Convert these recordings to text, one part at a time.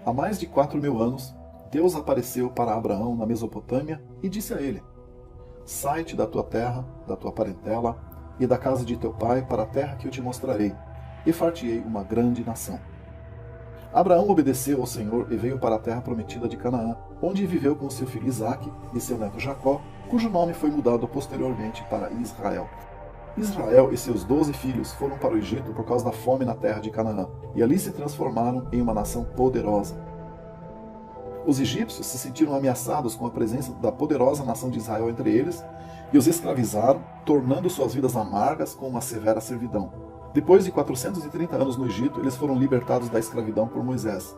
Há mais de 4.000 anos, Deus apareceu para Abraão na Mesopotâmia e disse a ele: sai-te da tua terra, da tua parentela e da casa de teu pai para a terra que eu te mostrarei, e far-te-ei uma grande nação. Abraão obedeceu ao Senhor e veio para a terra prometida de Canaã, onde viveu com seu filho Isaque e seu neto Jacó, cujo nome foi mudado posteriormente para Israel. Israel e seus 12 filhos foram para o Egito por causa da fome na terra de Canaã, e ali se transformaram em uma nação poderosa. Os egípcios se sentiram ameaçados com a presença da poderosa nação de Israel entre eles e os escravizaram, tornando suas vidas amargas com uma severa servidão. Depois de 430 anos no Egito, eles foram libertados da escravidão por Moisés.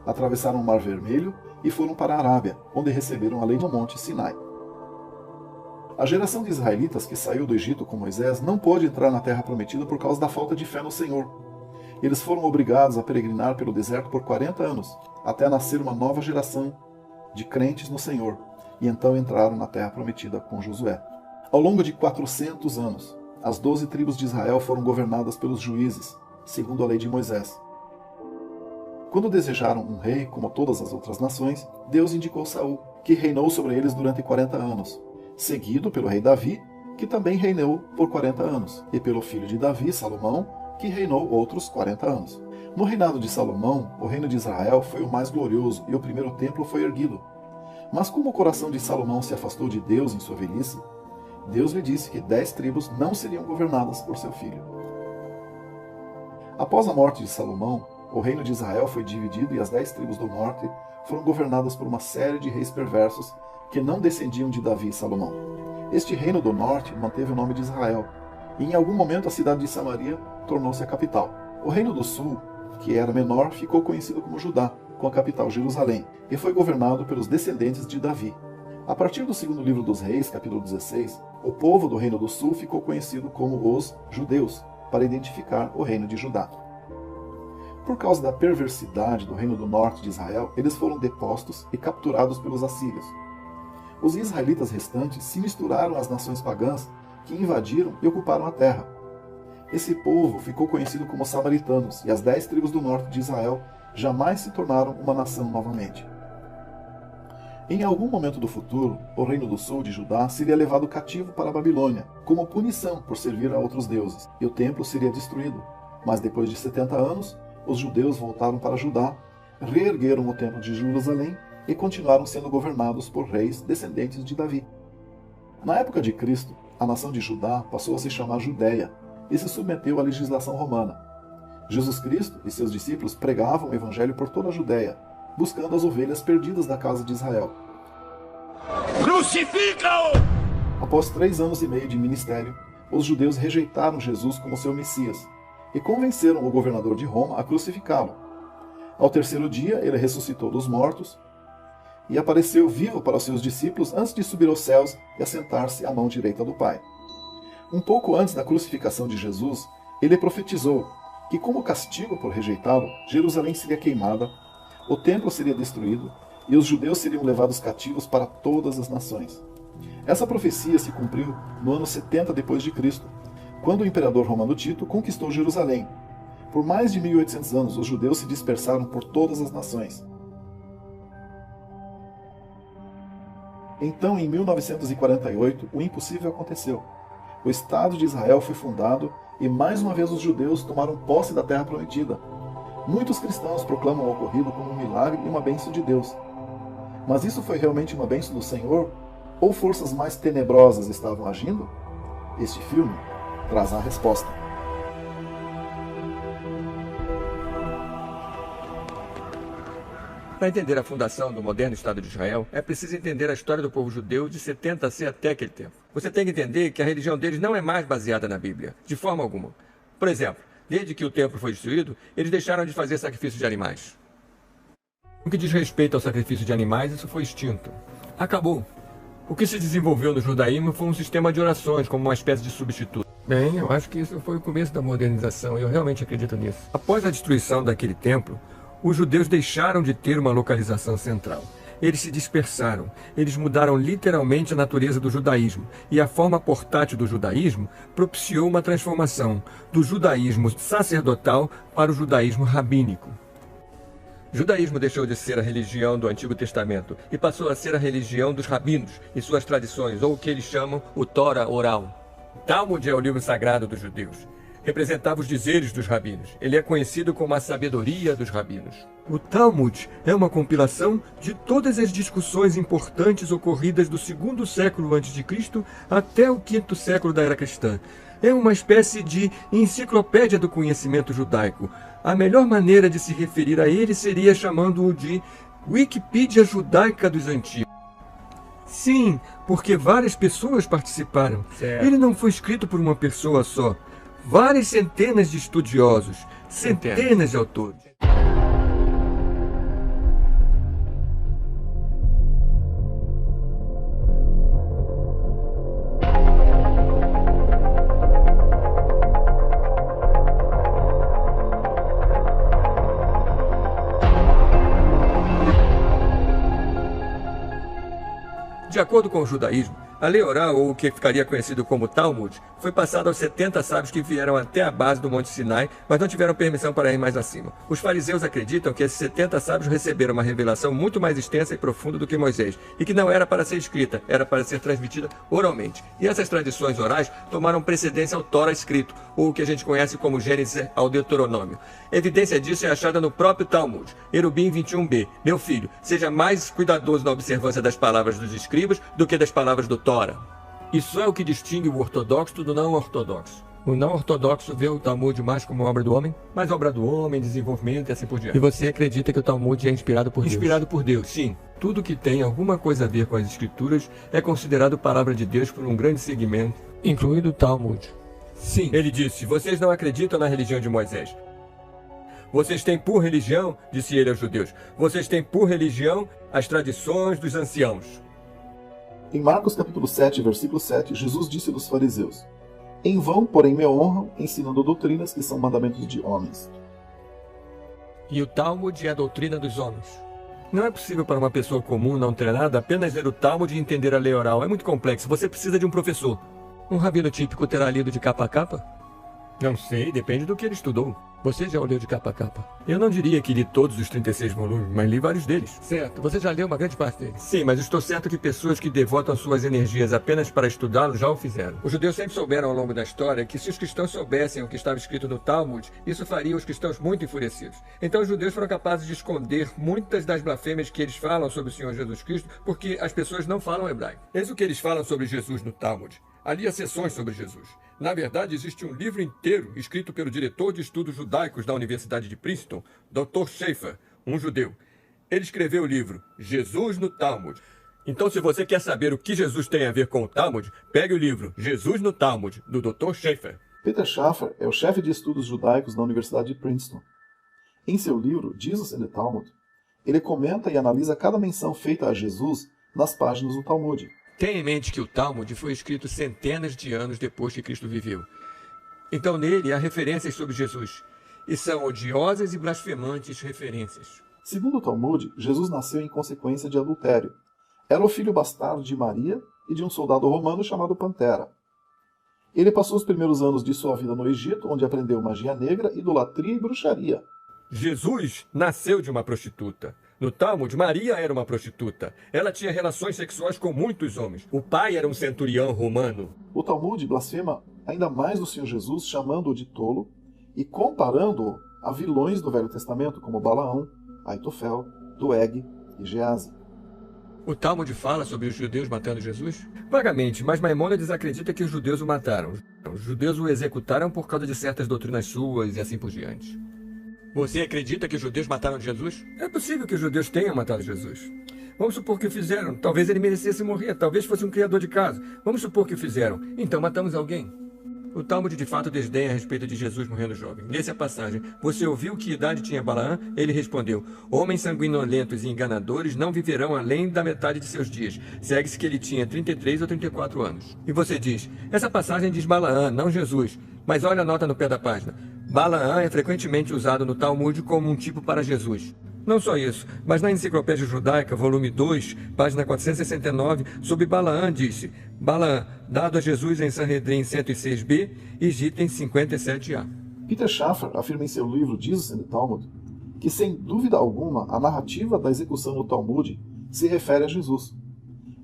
Atravessaram o Mar Vermelho e foram para a Arábia, onde receberam a lei do Monte Sinai. A geração de israelitas que saiu do Egito com Moisés não pôde entrar na terra prometida por causa da falta de fé no Senhor. Eles foram obrigados a peregrinar pelo deserto por 40 anos, até nascer uma nova geração de crentes no Senhor, e então entraram na terra prometida com Josué. Ao longo de 400 anos, as 12 tribos de Israel foram governadas pelos juízes, segundo a lei de Moisés. Quando desejaram um rei, como todas as outras nações, Deus indicou Saul, que reinou sobre eles durante 40 anos, seguido pelo rei Davi, que também reinou por 40 anos, e pelo filho de Davi, Salomão, que reinou outros 40 anos. No reinado de Salomão, o reino de Israel foi o mais glorioso e o primeiro templo foi erguido. Mas como o coração de Salomão se afastou de Deus em sua velhice, Deus lhe disse que 10 tribos não seriam governadas por seu filho. Após a morte de Salomão, o reino de Israel foi dividido e as 10 tribos do norte foram governadas por uma série de reis perversos que não descendiam de Davi e Salomão. Este reino do norte manteve o nome de Israel, e em algum momento a cidade de Samaria tornou-se a capital. O reino do sul, que era menor, ficou conhecido como Judá, com a capital Jerusalém, e foi governado pelos descendentes de Davi. A partir do segundo livro dos Reis, capítulo 16, o povo do reino do sul ficou conhecido como os judeus, para identificar o reino de Judá. Por causa da perversidade do reino do norte de Israel, eles foram depostos e capturados pelos assírios. Os israelitas restantes se misturaram às nações pagãs que invadiram e ocuparam a terra. Esse povo ficou conhecido como samaritanos, e as 10 tribos do norte de Israel jamais se tornaram uma nação novamente. Em algum momento do futuro, o reino do sul de Judá seria levado cativo para a Babilônia, como punição por servir a outros deuses, e o templo seria destruído. Mas depois de 70 anos, os judeus voltaram para Judá, reergueram o templo de Jerusalém e continuaram sendo governados por reis descendentes de Davi. Na época de Cristo, a nação de Judá passou a se chamar Judéia e se submeteu à legislação romana. Jesus Cristo e seus discípulos pregavam o evangelho por toda a Judéia, buscando as ovelhas perdidas da casa de Israel. Crucifica-o! Após 3 anos e meio de ministério, os judeus rejeitaram Jesus como seu Messias e convenceram o governador de Roma a crucificá-lo. Ao terceiro dia, ele ressuscitou dos mortos e apareceu vivo para os seus discípulos antes de subir aos céus e assentar-se à mão direita do Pai. Um pouco antes da crucificação de Jesus, ele profetizou que, como castigo por rejeitá-lo, Jerusalém seria queimada, o templo seria destruído e os judeus seriam levados cativos para todas as nações. Essa profecia se cumpriu no ano 70 depois de Cristo, quando o imperador romano Tito conquistou Jerusalém. Por mais de 1800 anos, os judeus se dispersaram por todas as nações. Então, em 1948, o impossível aconteceu. O Estado de Israel foi fundado e mais uma vez os judeus tomaram posse da terra prometida. Muitos cristãos proclamam o ocorrido como um milagre e uma bênção de Deus. Mas isso foi realmente uma bênção do Senhor? Ou forças mais tenebrosas estavam agindo? Este filme traz a resposta. Para entender a fundação do moderno Estado de Israel, é preciso entender a história do povo judeu de 70 a C até aquele tempo. Você tem que entender que a religião deles não é mais baseada na Bíblia, de forma alguma. Por exemplo, desde que o templo foi destruído, eles deixaram de fazer sacrifício de animais. No que diz respeito ao sacrifício de animais, isso foi extinto. Acabou. O que se desenvolveu no judaísmo foi um sistema de orações, como uma espécie de substituto. Bem, eu acho que isso foi o começo da modernização, e eu realmente acredito nisso. Após a destruição daquele templo, os judeus deixaram de ter uma localização central. Eles se dispersaram, eles mudaram literalmente a natureza do judaísmo, e a forma portátil do judaísmo propiciou uma transformação do judaísmo sacerdotal para o judaísmo rabínico. Judaísmo deixou de ser a religião do Antigo Testamento e passou a ser a religião dos rabinos e suas tradições, ou o que eles chamam o Tora oral. Talmud é o livro sagrado dos judeus. Representava os dizeres dos rabinos. Ele é conhecido como a sabedoria dos rabinos. O Talmud é uma compilação de todas as discussões importantes ocorridas do 2º século a.C. até o 5º século da era cristã. É uma espécie de enciclopédia do conhecimento judaico. A melhor maneira de se referir a ele seria chamando-o de Wikipídia Judaica dos Antigos. Sim, porque várias pessoas participaram. Certo. Ele não foi escrito por uma pessoa só. Várias centenas de estudiosos, centenas de autores. De acordo com o judaísmo, a lei oral, ou o que ficaria conhecido como Talmud, foi passada aos 70 sábios que vieram até a base do Monte Sinai, mas não tiveram permissão para ir mais acima. Os fariseus acreditam que esses 70 sábios receberam uma revelação muito mais extensa e profunda do que Moisés, e que não era para ser escrita, era para ser transmitida oralmente. E essas tradições orais tomaram precedência ao Tora escrito, ou o que a gente conhece como Gênesis ao Deuteronômio. Evidência disso é achada no próprio Talmud. Erubim 21b. Meu filho, seja mais cuidadoso na observância das palavras dos escribas do que das palavras do Tora. Isso é o que distingue o ortodoxo do não ortodoxo. O não ortodoxo vê o Talmud mais como obra do homem, mais obra do homem, desenvolvimento e assim por diante. E você acredita que o Talmud é inspirado por Deus? Inspirado por Deus, sim. Tudo que tem alguma coisa a ver com as escrituras é considerado palavra de Deus por um grande segmento, incluindo o Talmud. Sim. Ele disse, vocês não acreditam na religião de Moisés. Vocês têm por religião, disse ele aos judeus, vocês têm por religião as tradições dos anciãos. Em Marcos capítulo 7, versículo 7, Jesus disse dos fariseus: Em vão, porém, me honram, ensinando doutrinas que são mandamentos de homens. E o Talmud é a doutrina dos homens. Não é possível para uma pessoa comum, não treinada, apenas ler o Talmud e entender a lei oral. É muito complexo. Você precisa de um professor. Um rabino típico terá lido de capa a capa? Não sei, depende do que ele estudou. Você já o leu de capa a capa? Eu não diria que li todos os 36 volumes, mas li vários deles. Certo, você já leu uma grande parte deles. Sim, mas estou certo que pessoas que devotam suas energias apenas para estudá-lo já o fizeram. Os judeus sempre souberam ao longo da história que se os cristãos soubessem o que estava escrito no Talmud, isso faria os cristãos muito enfurecidos. Então os judeus foram capazes de esconder muitas das blasfêmias que eles falam sobre o Senhor Jesus Cristo, porque as pessoas não falam hebraico. Eis o que eles falam sobre Jesus no Talmud. Ali há seções sobre Jesus. Na verdade, existe um livro inteiro escrito pelo diretor de estudos judaicos da Universidade de Princeton, Dr. Schaeffer, um judeu. Ele escreveu o livro Jesus no Talmud. Então, se você quer saber o que Jesus tem a ver com o Talmud, pegue o livro Jesus no Talmud, do Dr. Schaeffer. Peter Schaeffer é o chefe de estudos judaicos da Universidade de Princeton. Em seu livro, Jesus and the Talmud, ele comenta e analisa cada menção feita a Jesus nas páginas do Talmud. Tenha em mente que o Talmud foi escrito centenas de anos depois que Cristo viveu. Então nele há referências sobre Jesus, e são odiosas e blasfemantes referências. Segundo o Talmud, Jesus nasceu em consequência de adultério. Era o filho bastardo de Maria e de um soldado romano chamado Pantera. Ele passou os primeiros anos de sua vida no Egito, onde aprendeu magia negra, idolatria e bruxaria. Jesus nasceu de uma prostituta. No Talmud, Maria era uma prostituta. Ela tinha relações sexuais com muitos homens. O pai era um centurião romano. O Talmud blasfema ainda mais do Senhor Jesus, chamando-o de tolo e comparando-o a vilões do Velho Testamento, como Balaão, Aitofel, Doeg e Geazi. O Talmud fala sobre os judeus matando Jesus? Vagamente, mas Maimônides acredita que os judeus o mataram. Os judeus o executaram por causa de certas doutrinas suas e assim por diante. Você acredita que os judeus mataram Jesus? É possível que os judeus tenham matado Jesus. Vamos supor que o fizeram. Talvez ele merecesse morrer. Talvez fosse um criador de casa. Vamos supor que o fizeram. Então matamos alguém. O Talmud de fato desdenha a respeito de Jesus morrendo jovem. Nessa passagem, você ouviu que idade tinha Balaã? Ele respondeu: homens sanguinolentos e enganadores não viverão além da metade de seus dias. Segue-se que ele tinha 33 ou 34 anos. E você diz: essa passagem diz Balaã, não Jesus. Mas olha a nota no pé da página. Balaã é frequentemente usado no Talmud como um tipo para Jesus. Não só isso, mas na Enciclopédia Judaica, volume 2, página 469, sobre Balaã disse: Balaã, dado a Jesus em Sanhedrin 106b e item 57a. Peter Schaeffer afirma em seu livro Jesus and the Talmud que, sem dúvida alguma, a narrativa da execução no Talmud se refere a Jesus.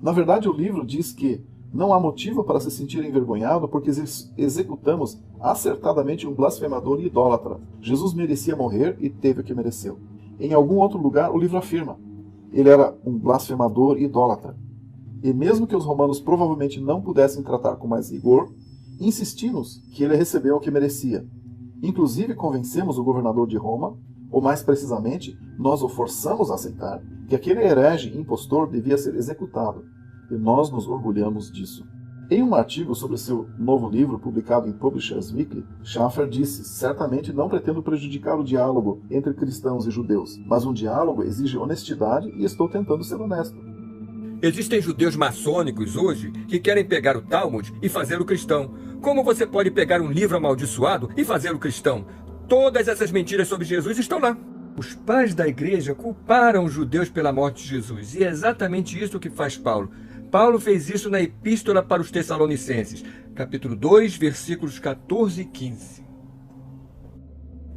Na verdade, o livro diz que não há motivo para se sentir envergonhado porque executamos acertadamente um blasfemador e idólatra. Jesus merecia morrer e teve o que mereceu. Em algum outro lugar, o livro afirma: ele era um blasfemador e idólatra. E mesmo que os romanos provavelmente não pudessem tratar com mais rigor, insistimos que ele recebeu o que merecia. Inclusive convencemos o governador de Roma, ou mais precisamente, nós o forçamos a aceitar, que aquele herege impostor devia ser executado. E nós nos orgulhamos disso. Em um artigo sobre seu novo livro, publicado em Publishers Weekly, Schaffer disse: certamente não pretendo prejudicar o diálogo entre cristãos e judeus, mas um diálogo exige honestidade e estou tentando ser honesto. Existem judeus maçônicos hoje que querem pegar o Talmud e fazê-lo cristão. Como você pode pegar um livro amaldiçoado e fazê-lo cristão? Todas essas mentiras sobre Jesus estão lá. Os pais da igreja culparam os judeus pela morte de Jesus, e é exatamente isso que faz Paulo. Paulo fez isso na Epístola para os Tessalonicenses, capítulo 2, versículos 14 e 15.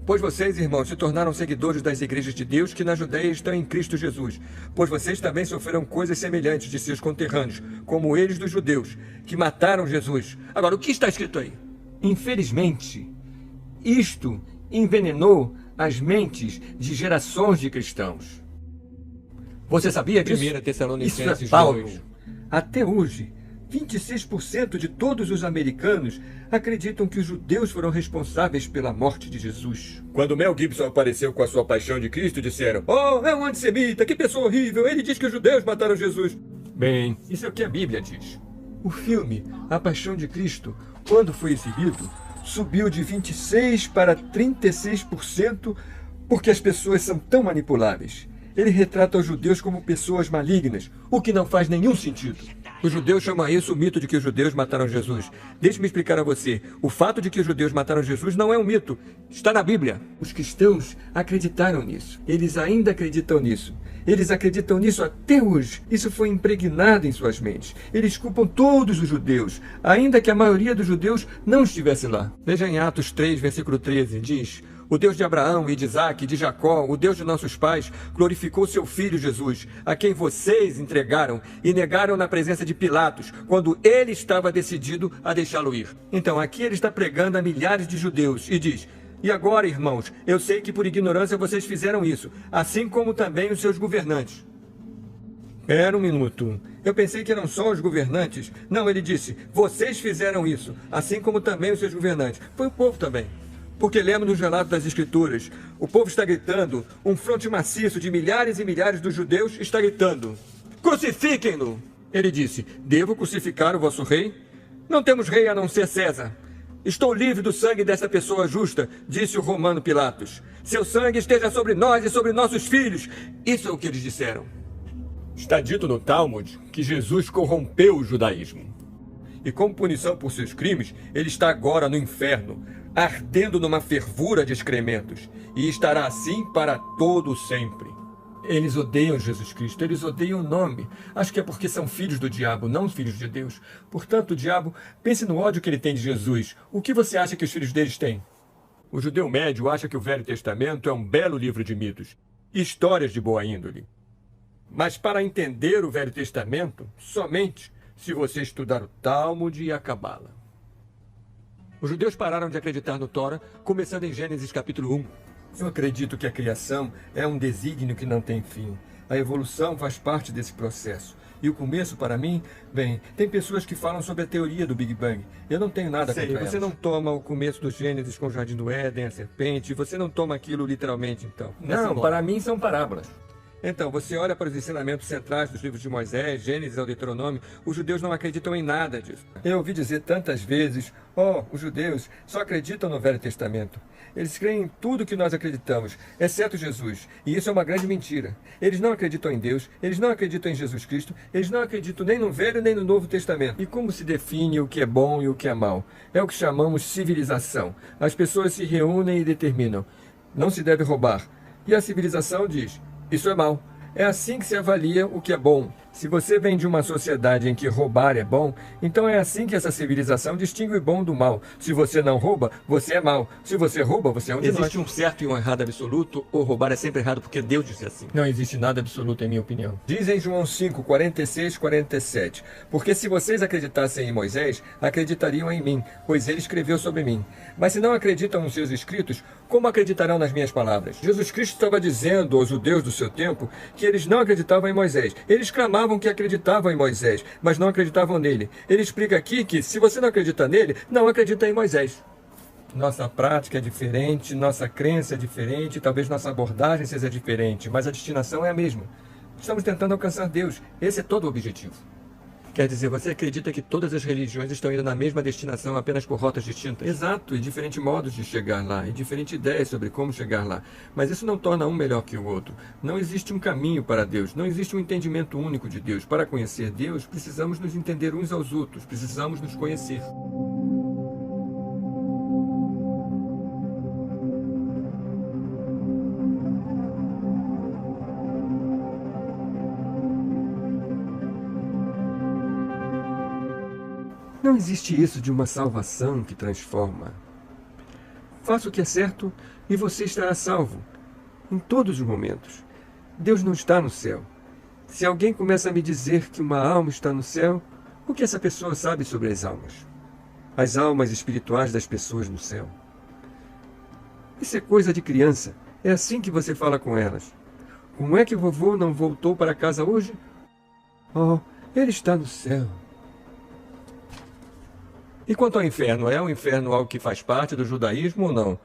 Pois vocês, irmãos, se tornaram seguidores das igrejas de Deus que na Judeia estão em Cristo Jesus. Pois vocês também sofreram coisas semelhantes de seus conterrâneos, como eles dos judeus, que mataram Jesus. Agora, o que está escrito aí? Infelizmente, isto envenenou as mentes de gerações de cristãos. Você sabia disso? 1 Tessalonicenses Isso é Paulo. 2. Até hoje, 26% de todos os americanos acreditam que os judeus foram responsáveis pela morte de Jesus. Quando Mel Gibson apareceu com a sua paixão de Cristo, disseram: "Oh, é um antissemita, que pessoa horrível, ele diz que os judeus mataram Jesus." Bem, isso é o que a Bíblia diz. O filme A Paixão de Cristo, quando foi exibido, subiu de 26% para 36% porque as pessoas são tão manipuláveis. Ele retrata os judeus como pessoas malignas, o que não faz nenhum sentido. Os judeus chamam isso o mito de que os judeus mataram Jesus. Deixe-me explicar a você. O fato de que os judeus mataram Jesus não é um mito. Está na Bíblia. Os cristãos acreditaram nisso. Eles ainda acreditam nisso. Eles acreditam nisso até hoje. Isso foi impregnado em suas mentes. Eles culpam todos os judeus, ainda que a maioria dos judeus não estivesse lá. Veja em Atos 3, versículo 13, diz: "O Deus de Abraão e de Isaque e de Jacó, o Deus de nossos pais, glorificou seu filho Jesus, a quem vocês entregaram e negaram na presença de Pilatos, quando ele estava decidido a deixá-lo ir." Então aqui ele está pregando a milhares de judeus e diz: "E agora, irmãos, eu sei que por ignorância vocês fizeram isso, assim como também os seus governantes." Espera um minuto. Eu pensei que eram só os governantes. Não, ele disse: "Vocês fizeram isso, assim como também os seus governantes." Foi o povo também. Porque lemos nos relatos das Escrituras, o povo está gritando, um fronte maciço de milhares e milhares dos judeus está gritando: "Crucifiquem-no!" Ele disse: "Devo crucificar o vosso rei? Não temos rei a não ser César." "Estou livre do sangue dessa pessoa justa", disse o romano Pilatos. "Seu sangue esteja sobre nós e sobre nossos filhos." Isso é o que eles disseram. Está dito no Talmud que Jesus corrompeu o judaísmo. E como punição por seus crimes, ele está agora no inferno, ardendo numa fervura de excrementos, e estará assim para todo sempre. Eles odeiam Jesus Cristo, eles odeiam o nome. Acho que é porque são filhos do diabo, não filhos de Deus. Portanto, o diabo, pense no ódio que ele tem de Jesus. O que você acha que os filhos deles têm? O judeu médio acha que o Velho Testamento é um belo livro de mitos, histórias de boa índole. Mas para entender o Velho Testamento, somente se você estudar o Talmud e a Cabala. Os judeus pararam de acreditar no Tora, começando em Gênesis capítulo 1. Eu acredito que a criação é um desígnio que não tem fim. A evolução faz parte desse processo. E o começo, para mim, bem, tem pessoas que falam sobre a teoria do Big Bang. Eu não tenho nada contra elas. Você não toma o começo do Gênesis com o Jardim do Éden, a serpente, você não toma aquilo literalmente, então. Não, para mim são parábolas. Então, você olha para os ensinamentos centrais dos livros de Moisés, Gênesis ao Deuteronômio, os judeus não acreditam em nada disso. Eu ouvi dizer tantas vezes: os judeus só acreditam no Velho Testamento. Eles creem em tudo que nós acreditamos, exceto Jesus. E isso é uma grande mentira. Eles não acreditam em Deus, eles não acreditam em Jesus Cristo, eles não acreditam nem no Velho nem no Novo Testamento. E como se define o que é bom e o que é mal? É o que chamamos civilização. As pessoas se reúnem e determinam: não se deve roubar. E a civilização diz: isso é mal. É assim que se avalia o que é bom. Se você vem de uma sociedade em que roubar é bom, então é assim que essa civilização distingue o bom do mal. Se você não rouba, você é mau. Se você rouba, você é um de nós. Existe um certo e um errado absoluto, ou roubar é sempre errado porque Deus disse assim? Não existe nada absoluto, em minha opinião. Diz em João 5, 46, 47. Porque se vocês acreditassem em Moisés, acreditariam em mim, pois ele escreveu sobre mim. Mas se não acreditam nos seus escritos, como acreditarão nas minhas palavras? Jesus Cristo estava dizendo aos judeus do seu tempo que eles não acreditavam em Moisés. Eles clamavam que acreditavam em Moisés, mas não acreditavam nele. Ele explica aqui que, se você não acredita nele, não acredita em Moisés. Nossa prática é diferente, nossa crença é diferente, talvez nossa abordagem seja diferente, mas a destinação é a mesma. Estamos tentando alcançar Deus. Esse é todo o objetivo. Quer dizer, você acredita que todas as religiões estão indo na mesma destinação, apenas por rotas distintas? Exato, e diferentes modos de chegar lá, e diferentes ideias sobre como chegar lá. Mas isso não torna um melhor que o outro. Não existe um caminho para Deus, não existe um entendimento único de Deus. Para conhecer Deus, precisamos nos entender uns aos outros, precisamos nos conhecer. Não existe isso de uma salvação que transforma. Faça o que é certo e você estará salvo. Em todos os momentos. Deus não está no céu. Se alguém começa a me dizer que uma alma está no céu, o que essa pessoa sabe sobre as almas? As almas espirituais das pessoas no céu. Isso é coisa de criança. É assim que você fala com elas. Como é que o vovô não voltou para casa hoje? Oh, ele está no céu. E quanto ao inferno, é o inferno algo que faz parte do judaísmo ou não?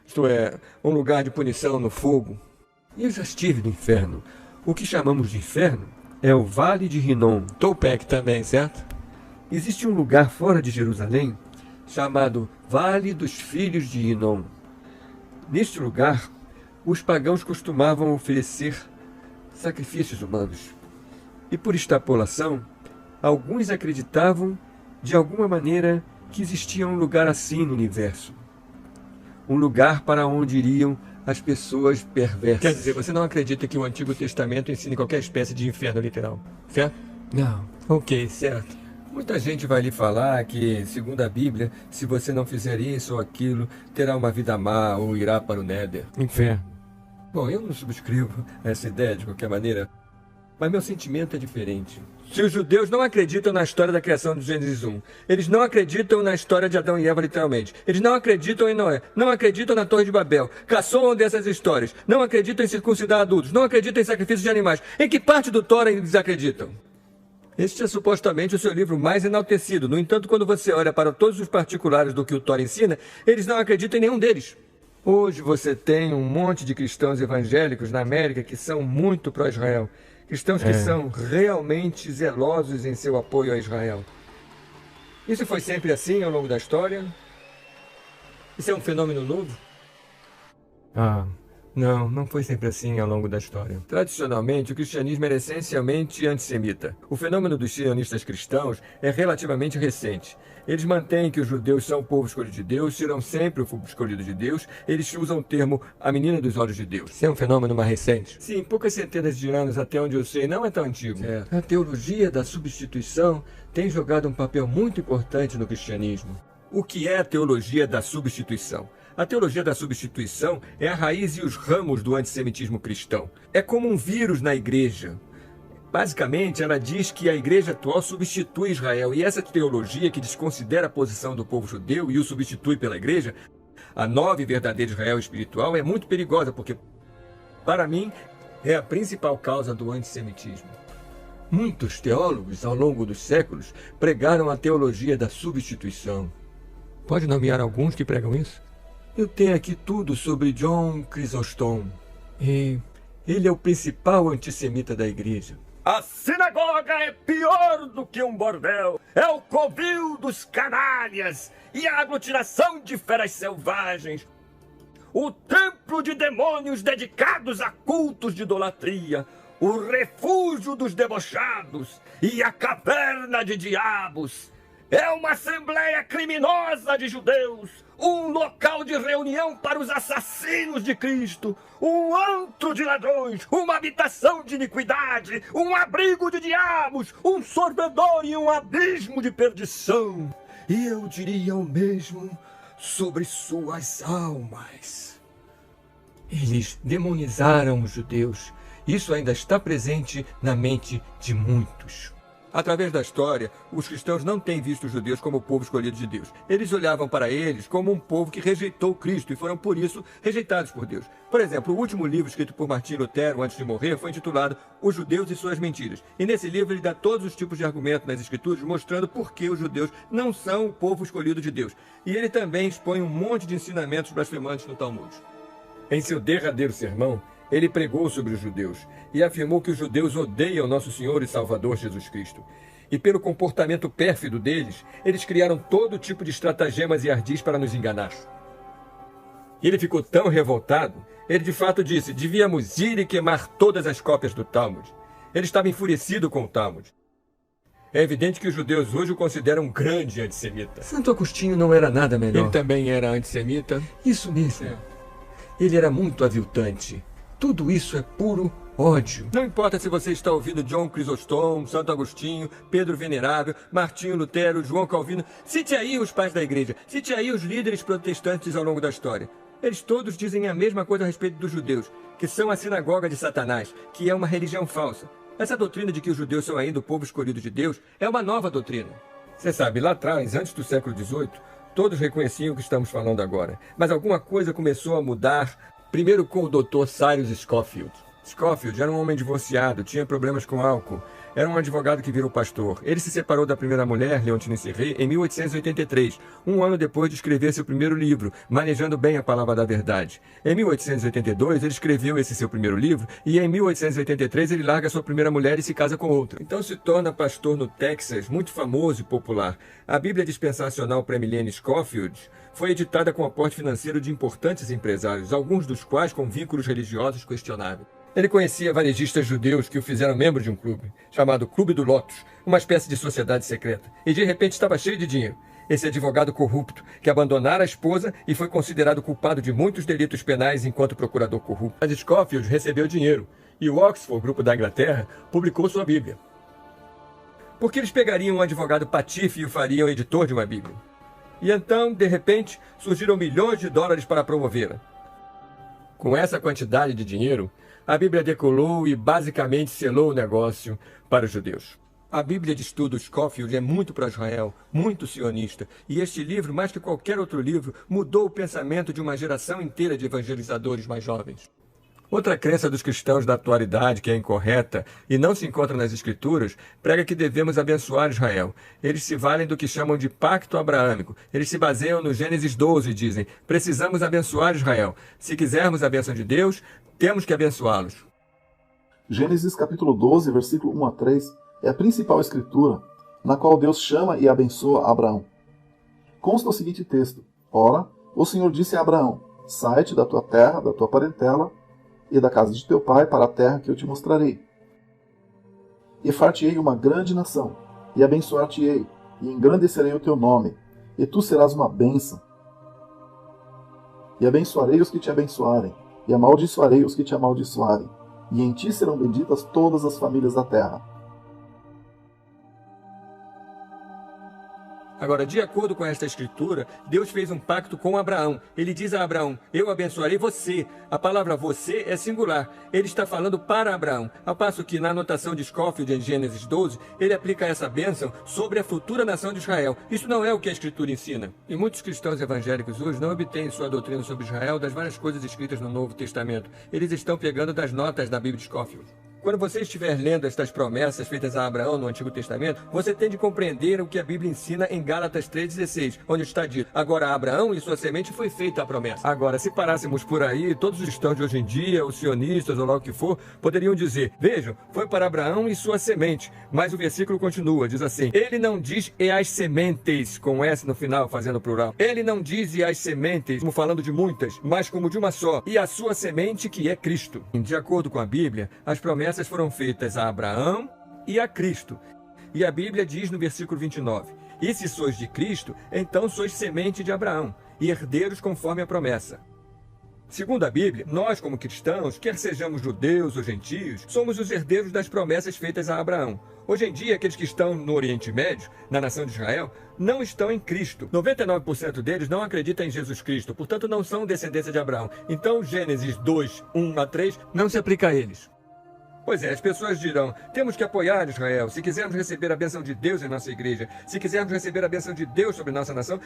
Isto é, um lugar de punição no fogo? Eu já estive no inferno. O que chamamos de inferno é o Vale de Hinnom. Topek também, certo? Existe um lugar fora de Jerusalém chamado Vale dos Filhos de Hinnom. Neste lugar, os pagãos costumavam oferecer sacrifícios humanos. E por extrapolação, alguns acreditavam de alguma maneira que existia um lugar assim no universo. Um lugar para onde iriam as pessoas perversas. Quer dizer, você não acredita que o Antigo Testamento ensine qualquer espécie de inferno literal, certo? Não. Ok, certo. Muita gente vai lhe falar que, segundo a Bíblia, se você não fizer isso ou aquilo, terá uma vida má ou irá para o Néder. Inferno. Bom, eu não subscrevo essa ideia de qualquer maneira, mas meu sentimento é diferente. Se os judeus não acreditam na história da criação de Gênesis 1, eles não acreditam na história de Adão e Eva literalmente, eles não acreditam em Noé, não acreditam na Torre de Babel, caçoam dessas histórias, não acreditam em circuncidar adultos, não acreditam em sacrifícios de animais, em que parte do Torá eles acreditam? Este é supostamente o seu livro mais enaltecido. No entanto, quando você olha para todos os particulares do que o Torá ensina, eles não acreditam em nenhum deles. Hoje você tem um monte de cristãos evangélicos na América que são muito pró-Israel. Cristãos que são realmente zelosos em seu apoio a Israel. Isso foi sempre assim ao longo da história? Isso é um fenômeno novo? Não foi sempre assim ao longo da história. Tradicionalmente, o cristianismo era essencialmente antissemita. O fenômeno dos sionistas cristãos é relativamente recente. Eles mantêm que os judeus são o povo escolhido de Deus, serão sempre o povo escolhido de Deus. Eles usam o termo a menina dos olhos de Deus. Isso é um fenômeno mais recente? Sim, poucas centenas de anos, até onde eu sei, não é tão antigo. A teologia da substituição tem jogado um papel muito importante no cristianismo. O que é a teologia da substituição? A teologia da substituição é a raiz e os ramos do antissemitismo cristão. É como um vírus na igreja. Basicamente, ela diz que a igreja atual substitui Israel, e essa teologia que desconsidera a posição do povo judeu e o substitui pela igreja, a nova e verdadeira Israel espiritual, é muito perigosa, porque, para mim, é a principal causa do antissemitismo. Muitos teólogos, ao longo dos séculos, pregaram a teologia da substituição. Pode nomear alguns que pregam isso? Eu tenho aqui tudo sobre John Chrysostom. E ele é o principal antissemita da igreja. A sinagoga é pior do que um bordel. É o covil dos canalhas e a aglutinação de feras selvagens. O templo de demônios dedicados a cultos de idolatria. O refúgio dos debochados e a caverna de diabos. É uma assembleia criminosa de judeus. um local de reunião para os assassinos de Cristo, um antro de ladrões, uma habitação de iniquidade, um abrigo de diabos, um sorvedor e um abismo de perdição. E eu diria o mesmo sobre suas almas. Eles demonizaram os judeus. Isso ainda está presente na mente de muitos. Através da história, os cristãos não têm visto os judeus como o povo escolhido de Deus. Eles olhavam para eles como um povo que rejeitou Cristo e foram, por isso, rejeitados por Deus. Por exemplo, o último livro escrito por Martim Lutero antes de morrer foi intitulado Os Judeus e Suas Mentiras. E nesse livro ele dá todos os tipos de argumentos nas Escrituras mostrando por que os judeus não são o povo escolhido de Deus. E ele também expõe um monte de ensinamentos blasfemantes no Talmud. Em seu derradeiro sermão, ele pregou sobre os judeus e afirmou que os judeus odeiam nosso Senhor e Salvador Jesus Cristo. E pelo comportamento pérfido deles, eles criaram todo tipo de estratagemas e ardis para nos enganar. Ele ficou tão revoltado, ele de fato disse, devíamos ir e queimar todas as cópias do Talmud. Ele estava enfurecido com o Talmud. É evidente que os judeus hoje o consideram um grande antissemita. Santo Agostinho não era nada melhor. Ele também era antissemita. Isso mesmo. Ele era muito aviltante. Tudo isso é puro ódio. Não importa se você está ouvindo John Crisóstomo, Santo Agostinho, Pedro Venerável, Martinho Lutero, João Calvino. Cite aí os pais da igreja. Cite aí os líderes protestantes ao longo da história. Eles todos dizem a mesma coisa a respeito dos judeus, que são a sinagoga de Satanás, que é uma religião falsa. Essa doutrina de que os judeus são ainda o povo escolhido de Deus é uma nova doutrina. Você sabe, lá atrás, antes do século XVIII, todos reconheciam o que estamos falando agora. Mas alguma coisa começou a mudar. Primeiro com o Dr. Cyrus Scofield. Scofield era um homem divorciado, tinha problemas com álcool. Era um advogado que virou pastor. Ele se separou da primeira mulher, Leontine Serré, em 1883, um ano depois de escrever seu primeiro livro, Manejando Bem a Palavra da Verdade. Em 1882, ele escreveu esse seu primeiro livro e em 1883 ele larga sua primeira mulher e se casa com outra. Então se torna pastor no Texas, muito famoso e popular. A Bíblia Dispensacional Premilênio Scofield foi editada com aporte financeiro de importantes empresários, alguns dos quais com vínculos religiosos questionáveis. Ele conhecia varejistas judeus que o fizeram membro de um clube, chamado Clube do Lotus, uma espécie de sociedade secreta, e de repente estava cheio de dinheiro. Esse advogado corrupto, que abandonara a esposa e foi considerado culpado de muitos delitos penais enquanto procurador corrupto. Mas Scofield recebeu dinheiro, e o Oxford, grupo da Inglaterra, publicou sua Bíblia. Por que eles pegariam um advogado patife e o fariam editor de uma Bíblia? E então, de repente, surgiram milhões de dólares para promovê-la. Com essa quantidade de dinheiro, a Bíblia decolou e basicamente selou o negócio para os judeus. A Bíblia de Estudo Scofield é muito para Israel, muito sionista, e este livro, mais que qualquer outro livro, mudou o pensamento de uma geração inteira de evangelizadores mais jovens. Outra crença dos cristãos da atualidade, que é incorreta e não se encontra nas Escrituras, prega que devemos abençoar Israel. Eles se valem do que chamam de pacto abraâmico. Eles se baseiam no Gênesis 12 e dizem, precisamos abençoar Israel. Se quisermos a bênção de Deus, temos que abençoá-los. Gênesis capítulo 12, versículo 1 a 3, é a principal escritura na qual Deus chama e abençoa Abraão. Consta o seguinte texto, ora, o Senhor disse a Abraão, sai-te da tua terra, da tua parentela, e da casa de teu pai para a terra que eu te mostrarei. E far-te-ei uma grande nação, e abençoar-te-ei, e engrandecerei o teu nome, e tu serás uma bênção. E abençoarei os que te abençoarem, e amaldiçoarei os que te amaldiçoarem, e em ti serão benditas todas as famílias da terra. Agora, de acordo com esta escritura, Deus fez um pacto com Abraão. Ele diz a Abraão, eu abençoarei você. A palavra você é singular. Ele está falando para Abraão. Ao passo que na anotação de Scofield em Gênesis 12, ele aplica essa bênção sobre a futura nação de Israel. Isso não é o que a escritura ensina. E muitos cristãos evangélicos hoje não obtêm sua doutrina sobre Israel das várias coisas escritas no Novo Testamento. Eles estão pegando das notas da Bíblia de Scofield. Quando você estiver lendo estas promessas feitas a Abraão no Antigo Testamento, você tem de compreender o que a Bíblia ensina em Gálatas 3,16, onde está dito, agora Abraão e sua semente foi feita a promessa. Agora, se parássemos por aí, todos os cristãos de hoje em dia, os sionistas ou lá o que for, poderiam dizer, vejam, foi para Abraão e sua semente. Mas o versículo continua, diz assim, ele não diz e as sementes, com S no final, fazendo plural. Ele não diz e as sementes, como falando de muitas, mas como de uma só, e a sua semente que é Cristo. De acordo com a Bíblia, as promessas foram feitas a Abraão e a Cristo. E a Bíblia diz no versículo 29, e se sois de Cristo, então sois semente de Abraão, e herdeiros conforme a promessa. Segundo a Bíblia, nós, como cristãos, quer sejamos judeus ou gentios, somos os herdeiros das promessas feitas a Abraão. Hoje em dia, aqueles que estão no Oriente Médio, na nação de Israel, não estão em Cristo. 99% deles não acreditam em Jesus Cristo, portanto não são descendência de Abraão. Então, Gênesis 2, 1 a 3, não se aplica a eles. Pois é, as pessoas dirão, temos que apoiar Israel. Se quisermos receber a bênção de Deus em nossa igreja, se quisermos receber a bênção de Deus sobre nossa nação,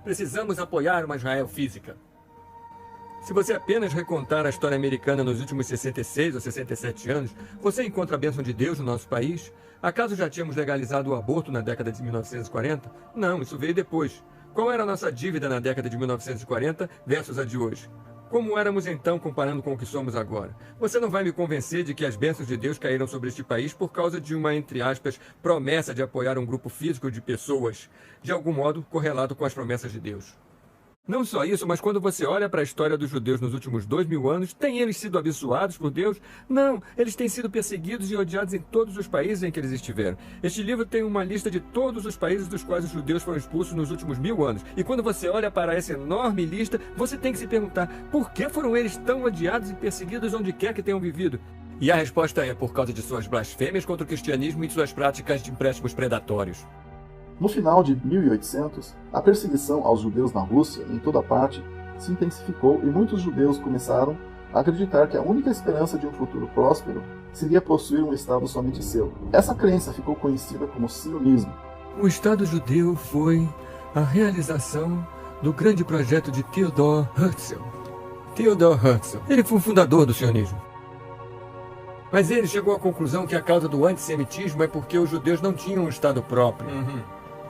precisamos apoiar uma Israel física. Se você apenas recontar a história americana nos últimos 66 ou 67 anos, você encontra a bênção de Deus no nosso país? Acaso já tínhamos legalizado o aborto na década de 1940? Não, isso veio depois. Qual era a nossa dívida na década de 1940 versus a de hoje? Como éramos então comparando com o que somos agora? Você não vai me convencer de que as bênçãos de Deus caíram sobre este país por causa de uma, entre aspas, promessa de apoiar um grupo físico de pessoas, de algum modo correlato com as promessas de Deus. Não só isso, mas quando você olha para a história dos judeus nos últimos 2000 anos, têm eles sido abençoados por Deus? Não, eles têm sido perseguidos e odiados em todos os países em que eles estiveram. Este livro tem uma lista de todos os países dos quais os judeus foram expulsos nos últimos 1000 anos. E quando você olha para essa enorme lista, você tem que se perguntar, por que foram eles tão odiados e perseguidos onde quer que tenham vivido? E a resposta é por causa de suas blasfêmias contra o cristianismo e de suas práticas de empréstimos predatórios. No final de 1800, a perseguição aos judeus na Rússia, em toda parte, se intensificou e muitos judeus começaram a acreditar que a única esperança de um futuro próspero seria possuir um Estado somente seu. Essa crença ficou conhecida como sionismo. O Estado judeu foi a realização do grande projeto de Theodor Herzl. Theodor Herzl, Ele foi o fundador do sionismo. mas ele chegou à conclusão que a causa do antissemitismo é porque os judeus não tinham um Estado próprio.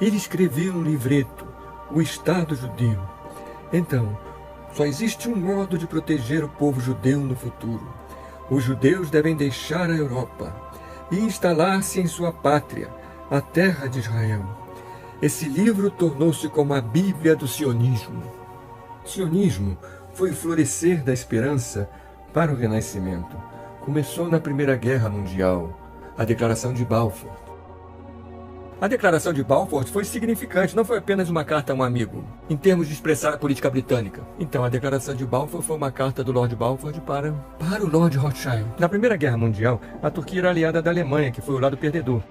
Ele escreveu um livreto, O Estado Judeu. Então, só existe um modo de proteger o povo judeu no futuro. Os judeus devem deixar a Europa e instalar-se em sua pátria, a terra de Israel. Esse livro tornou-se como a Bíblia do sionismo. Sionismo foi o florescer da esperança para o Renascimento. Começou na Primeira Guerra Mundial, a Declaração de Balfour. A Declaração de Balfour foi significante, não foi apenas uma carta a um amigo, em termos de expressar a política britânica. Então, a Declaração de Balfour foi uma carta do Lord Balfour para o Lord Rothschild. Na Primeira Guerra Mundial, a Turquia era aliada da Alemanha, que foi o lado perdedor.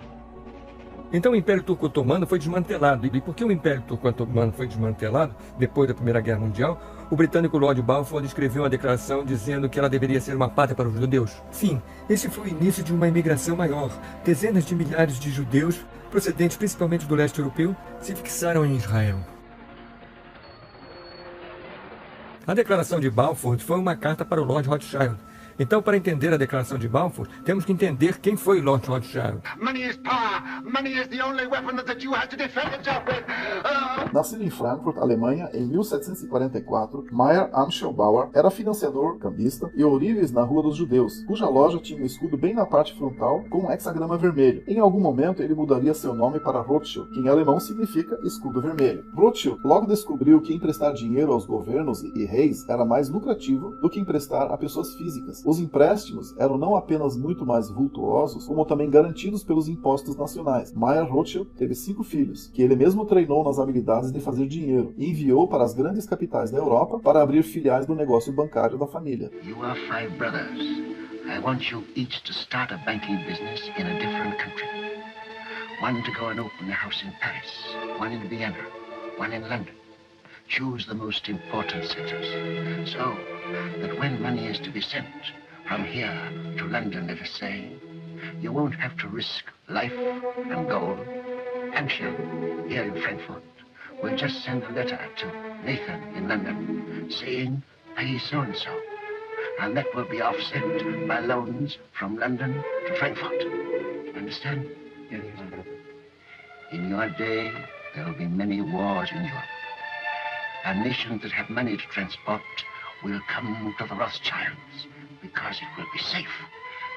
Então o Império Turco-Otomano foi desmantelado. E porque o Império Turco-Otomano foi desmantelado, depois da Primeira Guerra Mundial, o britânico Lord Balfour escreveu uma declaração dizendo que ela deveria ser uma pátria para os judeus. Sim, esse foi o início de uma imigração maior. Dezenas de milhares de judeus, procedentes principalmente do leste europeu, se fixaram em Israel. A Declaração de Balfour foi uma carta para o Lord Rothschild. Então, para entender a Declaração de Balfour, temos que entender quem foi Lord Rothschild. Nascido em Frankfurt, Alemanha, em 1744, Meyer Amschel-Bauer era financiador, cambista e ourives na Rua dos Judeus, cuja loja tinha um escudo bem na parte frontal com um hexagrama vermelho. Em algum momento, ele mudaria seu nome para Rothschild, que em alemão significa escudo vermelho. Rothschild logo descobriu que emprestar dinheiro aos governos e reis era mais lucrativo do que emprestar a pessoas físicas. Os empréstimos eram não apenas muito mais vultuosos, como também garantidos pelos impostos nacionais. Meyer Rothschild teve 5 filhos, que ele mesmo treinou nas habilidades de fazer dinheiro, e enviou para as grandes capitais da Europa para abrir filiais do negócio bancário da família. You are 5 brothers. I want you each to start a banking business in a different country. One to go and open a house in Paris, one in Vienna, one in London. Choose the most important centers, so that when money is to be sent from here to London, let us say, you won't have to risk life and gold. Hampshire, here in Frankfurt, will just send a letter to Nathan in London saying, pay so-and-so, and that will be offset by loans from London to Frankfurt. Understand? Yes. In your day, there will be many wars in Europe. And nations that have money to transport will come to the Rothschilds because it will be safe.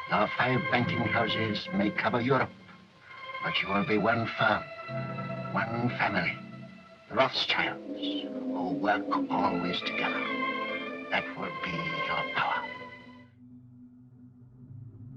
Our 5 banking houses may cover Europe, but you will be one firm, one family, the Rothschilds, who work always together. That will be your power.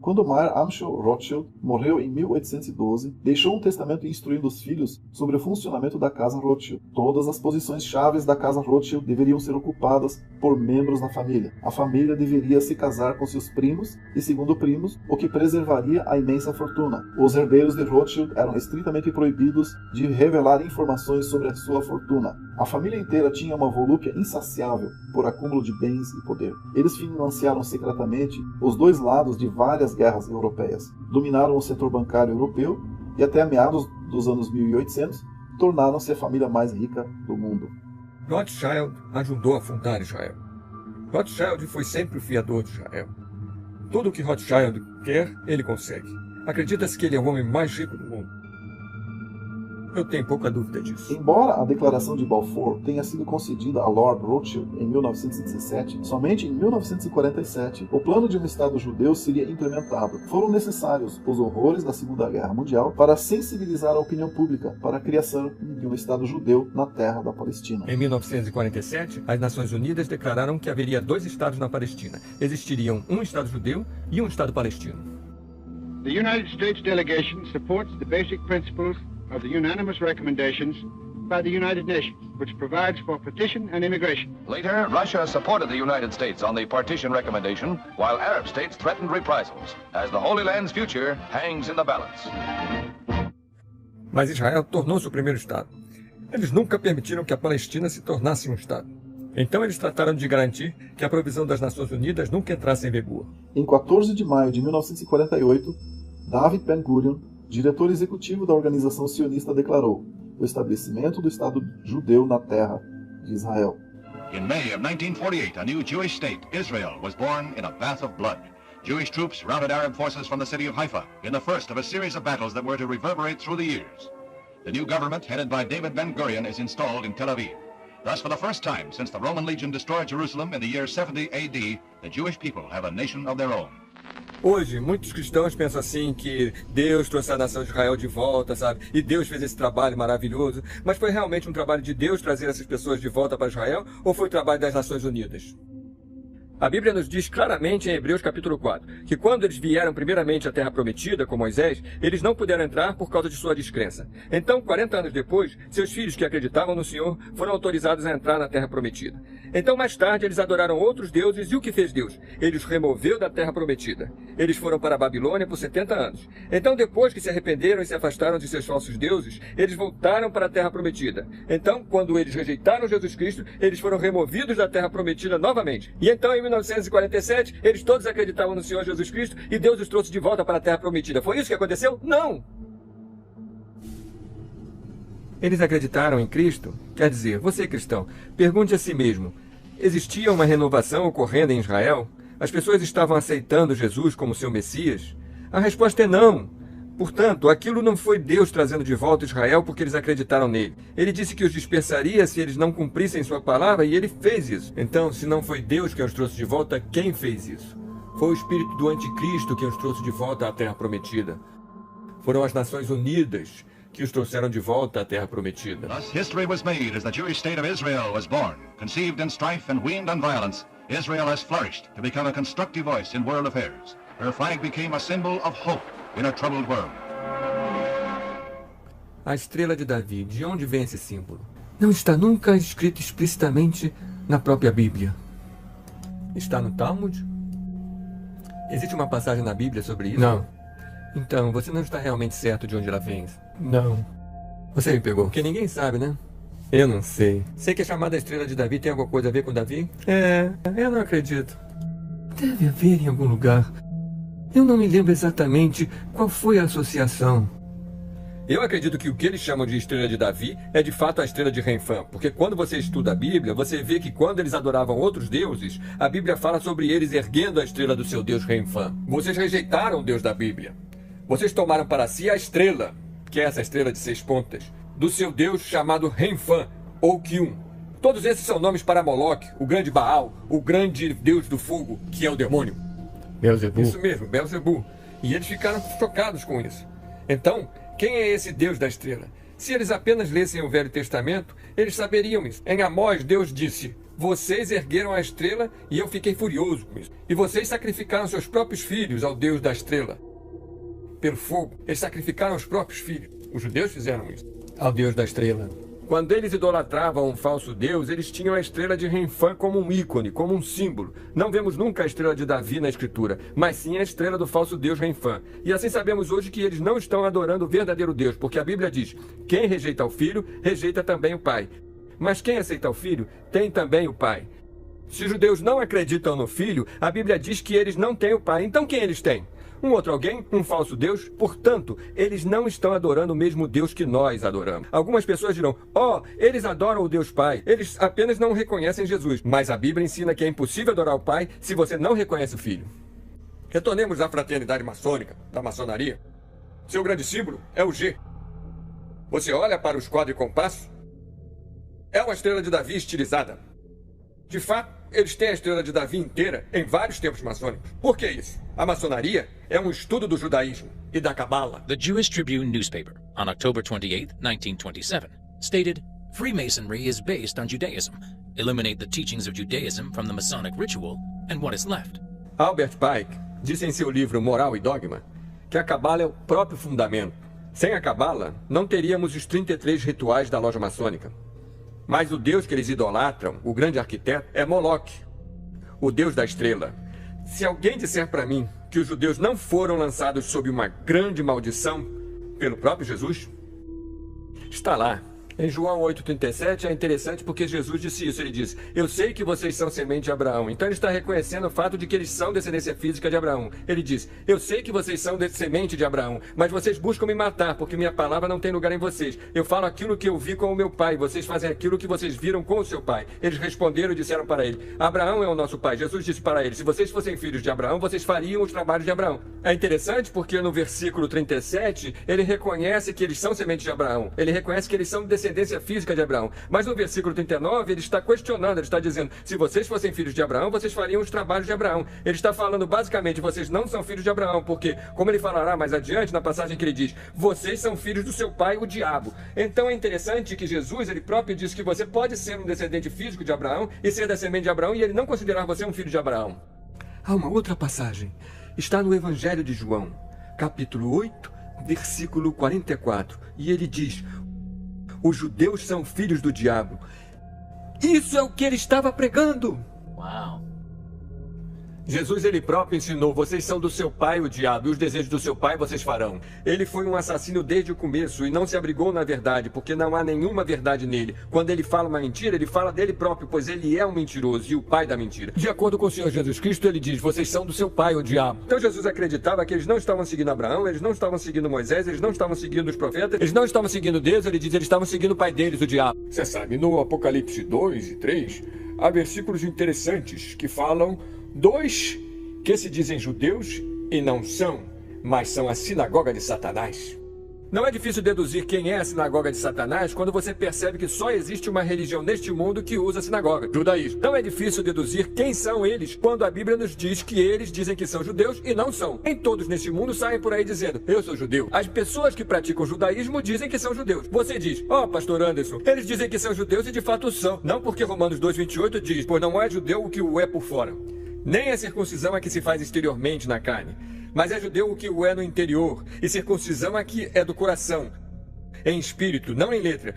Quando Mayer Amschel Rothschild morreu em 1812, deixou um testamento instruindo os filhos sobre o funcionamento da Casa Rothschild. Todas as posições chaves da Casa Rothschild deveriam ser ocupadas por membros da família. A família deveria se casar com seus primos e segundo primos, o que preservaria a imensa fortuna. Os herdeiros de Rothschild eram estritamente proibidos de revelar informações sobre a sua fortuna. A família inteira tinha uma volúpia insaciável por acúmulo de bens e poder. Eles financiaram secretamente os dois lados de várias guerras europeias, dominaram o setor bancário europeu e até meados dos anos 1800 tornaram-se a família mais rica do mundo. Rothschild ajudou a fundar Israel. Rothschild foi sempre o fiador de Israel. Tudo o que Rothschild quer, ele consegue. Acredita-se que ele é o homem mais rico do mundo. Eu tenho pouca dúvida disso. Embora a Declaração de Balfour tenha sido concedida a Lord Rothschild em 1917, somente em 1947 o plano de um Estado judeu seria implementado. Foram necessários os horrores da Segunda Guerra Mundial para sensibilizar a opinião pública para a criação de um Estado judeu na terra da Palestina. Em 1947, as Nações Unidas declararam que haveria 2 estados na Palestina. Existiriam um Estado judeu e um Estado palestino. The United States delegation supports the basic principles of the unanimous recommendations by the United Nations, which provides for partition and immigration. Later, Russia supported the United States on the partition recommendation, while Arab states threatened reprisals, as the Holy Land's future hangs in the balance. Mas Israel tornou-se o primeiro Estado. Eles nunca permitiram que a Palestina se tornasse um Estado. Então eles trataram de garantir que a provisão das Nações Unidas nunca entrasse em vigor. Em 14 de maio de 1948, David Ben-Gurion, diretor executivo da organização sionista, declarou o estabelecimento do Estado judeu na terra de Israel. In May of 1948, a new Jewish state, Israel, was born in a bath of blood. Jewish troops routed Arab forces from the city of Haifa in the first of a series of battles that were to reverberate through the years. The new government, headed by David Ben-Gurion, is installed in Tel Aviv. Thus, for the first time since the Roman legion destroyed Jerusalem in the year 70 AD, the Jewish people have a nation of their own. Hoje, muitos cristãos pensam assim que Deus trouxe a nação de Israel de volta, sabe? E Deus fez esse trabalho maravilhoso. Mas foi realmente um trabalho de Deus trazer essas pessoas de volta para Israel ou foi o trabalho das Nações Unidas? A Bíblia nos diz claramente em Hebreus capítulo 4 que quando eles vieram primeiramente à terra prometida com Moisés, eles não puderam entrar por causa de sua descrença. Então, 40 anos depois, seus filhos que acreditavam no Senhor foram autorizados a entrar na terra prometida. Então, mais tarde, eles adoraram outros deuses e o que fez Deus? Ele os removeu da terra prometida. Eles foram para a Babilônia por 70 anos. Então, depois que se arrependeram e se afastaram de seus falsos deuses, eles voltaram para a terra prometida. Então, quando eles rejeitaram Jesus Cristo, eles foram removidos da terra prometida novamente. E então, em 1947, eles todos acreditavam no Senhor Jesus Cristo e Deus os trouxe de volta para a terra prometida. Foi isso que aconteceu? Não! Eles acreditaram em Cristo? Quer dizer, você cristão, pergunte a si mesmo, existia uma renovação ocorrendo em Israel? As pessoas estavam aceitando Jesus como seu Messias? A resposta é não. Portanto, aquilo não foi Deus trazendo de volta Israel porque eles acreditaram nele. Ele disse que os dispersaria se eles não cumprissem sua palavra e ele fez isso. Então, se não foi Deus que os trouxe de volta, quem fez isso? Foi o espírito do anticristo que os trouxe de volta à terra prometida. Foram as Nações Unidas que os trouxeram de volta à terra prometida. Thus, history was made as the Jewish state of Israel was born. Conceived in strife and weaned on violence, Israel has flourished to become a constructive voice in world affairs. Her flag became a symbol of hope in a troubled world. A estrela de Davi, de onde vem esse símbolo? Não está nunca escrito explicitamente na própria Bíblia. Está no Talmud? Existe uma passagem na Bíblia sobre isso? Não. Então, você não está realmente certo de onde ela vem? Não. Você me pegou. Porque ninguém sabe, né? Eu não sei. Sei que a chamada estrela de Davi tem alguma coisa a ver com Davi? Eu não acredito. Deve haver em algum lugar. Eu não me lembro exatamente qual foi a associação. Eu acredito que o que eles chamam de estrela de Davi é de fato a estrela de Renfã, porque quando você estuda a Bíblia, você vê que quando eles adoravam outros deuses, a Bíblia fala sobre eles erguendo a estrela do seu deus Renfã. Vocês rejeitaram o Deus da Bíblia. Vocês tomaram para si a estrela, que é essa estrela de 6 pontas, do seu deus chamado Renfã, ou Kium. Todos esses são nomes para Moloque, o grande Baal, o grande deus do fogo, que é o demônio. Beelzebub. Isso mesmo, Beelzebub. E eles ficaram chocados com isso. Então, quem é esse Deus da estrela? Se eles apenas lessem o Velho Testamento, eles saberiam isso. Em Amós, Deus disse: Vocês ergueram a estrela e eu fiquei furioso com isso. E vocês sacrificaram seus próprios filhos ao Deus da estrela. Pelo fogo, eles sacrificaram os próprios filhos. Os judeus fizeram isso ao Deus da estrela. Quando eles idolatravam um falso Deus, eles tinham a estrela de Renfã como um ícone, como um símbolo. Não vemos nunca a estrela de Davi na Escritura, mas sim a estrela do falso Deus Renfã. E assim sabemos hoje que eles não estão adorando o verdadeiro Deus, porque a Bíblia diz: quem rejeita o Filho, rejeita também o Pai. Mas quem aceita o Filho, tem também o Pai. Se os judeus não acreditam no Filho, a Bíblia diz que eles não têm o Pai. Então quem eles têm? Um outro alguém, um falso Deus. Portanto, eles não estão adorando o mesmo Deus que nós adoramos. Algumas pessoas dirão: eles adoram o Deus Pai. Eles apenas não reconhecem Jesus. Mas a Bíblia ensina que é impossível adorar o Pai se você não reconhece o Filho. Retornemos à fraternidade maçônica, da maçonaria. Seu grande símbolo é o G. Você olha para o esquadro e compasso. É uma estrela de Davi estilizada. De fato, eles têm a estrela de Davi inteira em vários templos maçônicos. Por que isso? A maçonaria é um estudo do judaísmo e da Cabala. The Jewish Tribune newspaper, on October 28, 1927, stated, Freemasonry is based on Judaism. Eliminate the teachings of Judaism from the Masonic ritual, and what is left? Albert Pike disse em seu livro Moral e Dogma que a Cabala é o próprio fundamento. Sem a Cabala, não teríamos os 33 rituais da loja maçônica. Mas o Deus que eles idolatram, o grande arquiteto, é Moloque, o Deus da estrela. Se alguém disser para mim que os judeus não foram lançados sob uma grande maldição pelo próprio Jesus, está lá. Em João 8,37 é interessante porque Jesus disse isso. Ele disse: eu sei que vocês são semente de Abraão. Então ele está reconhecendo o fato de que eles são descendência física de Abraão. Ele diz: eu sei que vocês são semente de Abraão, mas vocês buscam me matar porque minha palavra não tem lugar em vocês. Eu falo aquilo que eu vi com o meu pai, vocês fazem aquilo que vocês viram com o seu pai. Eles responderam e disseram para ele: Abraão é o nosso pai. Jesus disse para eles: se vocês fossem filhos de Abraão, vocês fariam os trabalhos de Abraão. É interessante porque no versículo 37 ele reconhece que eles são semente de Abraão. Ele reconhece que eles são descendência física de Abraão. Mas no versículo 39 ele está questionando, ele está dizendo: se vocês fossem filhos de Abraão, vocês fariam os trabalhos de Abraão. Ele está falando basicamente: vocês não são filhos de Abraão, porque, como ele falará mais adiante na passagem que ele diz, vocês são filhos do seu pai, o diabo. Então é interessante que Jesus, ele próprio diz que você pode ser um descendente físico de Abraão e ser da semente de Abraão e ele não considerar você um filho de Abraão. Há uma outra passagem. Está no Evangelho de João, capítulo 8, versículo 44. E ele diz: os judeus são filhos do diabo. Isso é o que ele estava pregando. Wow. Jesus, ele próprio ensinou: vocês são do seu pai, o diabo, e os desejos do seu pai vocês farão. Ele foi um assassino desde o começo e não se abrigou na verdade, porque não há nenhuma verdade nele. Quando ele fala uma mentira, ele fala dele próprio, pois ele é um mentiroso e o pai da mentira. De acordo com o Senhor Jesus Cristo, ele diz: vocês são do seu pai, o diabo. Então Jesus acreditava que eles não estavam seguindo Abraão, eles não estavam seguindo Moisés, eles não estavam seguindo os profetas, eles não estavam seguindo Deus, ele diz: eles estavam seguindo o pai deles, o diabo. Você sabe, no Apocalipse 2 e 3, há versículos interessantes que falam dois que se dizem judeus e não são, mas são a sinagoga de Satanás. Não é difícil deduzir quem é a sinagoga de Satanás quando você percebe que só existe uma religião neste mundo que usa a sinagoga, judaísmo. Não é difícil deduzir quem são eles quando a Bíblia nos diz que eles dizem que são judeus e não são. Nem todos neste mundo saem por aí dizendo: eu sou judeu. As pessoas que praticam judaísmo dizem que são judeus. Você diz: pastor Anderson, eles dizem que são judeus e de fato são. Não porque Romanos 2,28 diz: pois não é judeu o que o é por fora. Nem a circuncisão é que se faz exteriormente na carne, mas é judeu o que o é no interior, e circuncisão é que é do coração, em espírito, não em letra,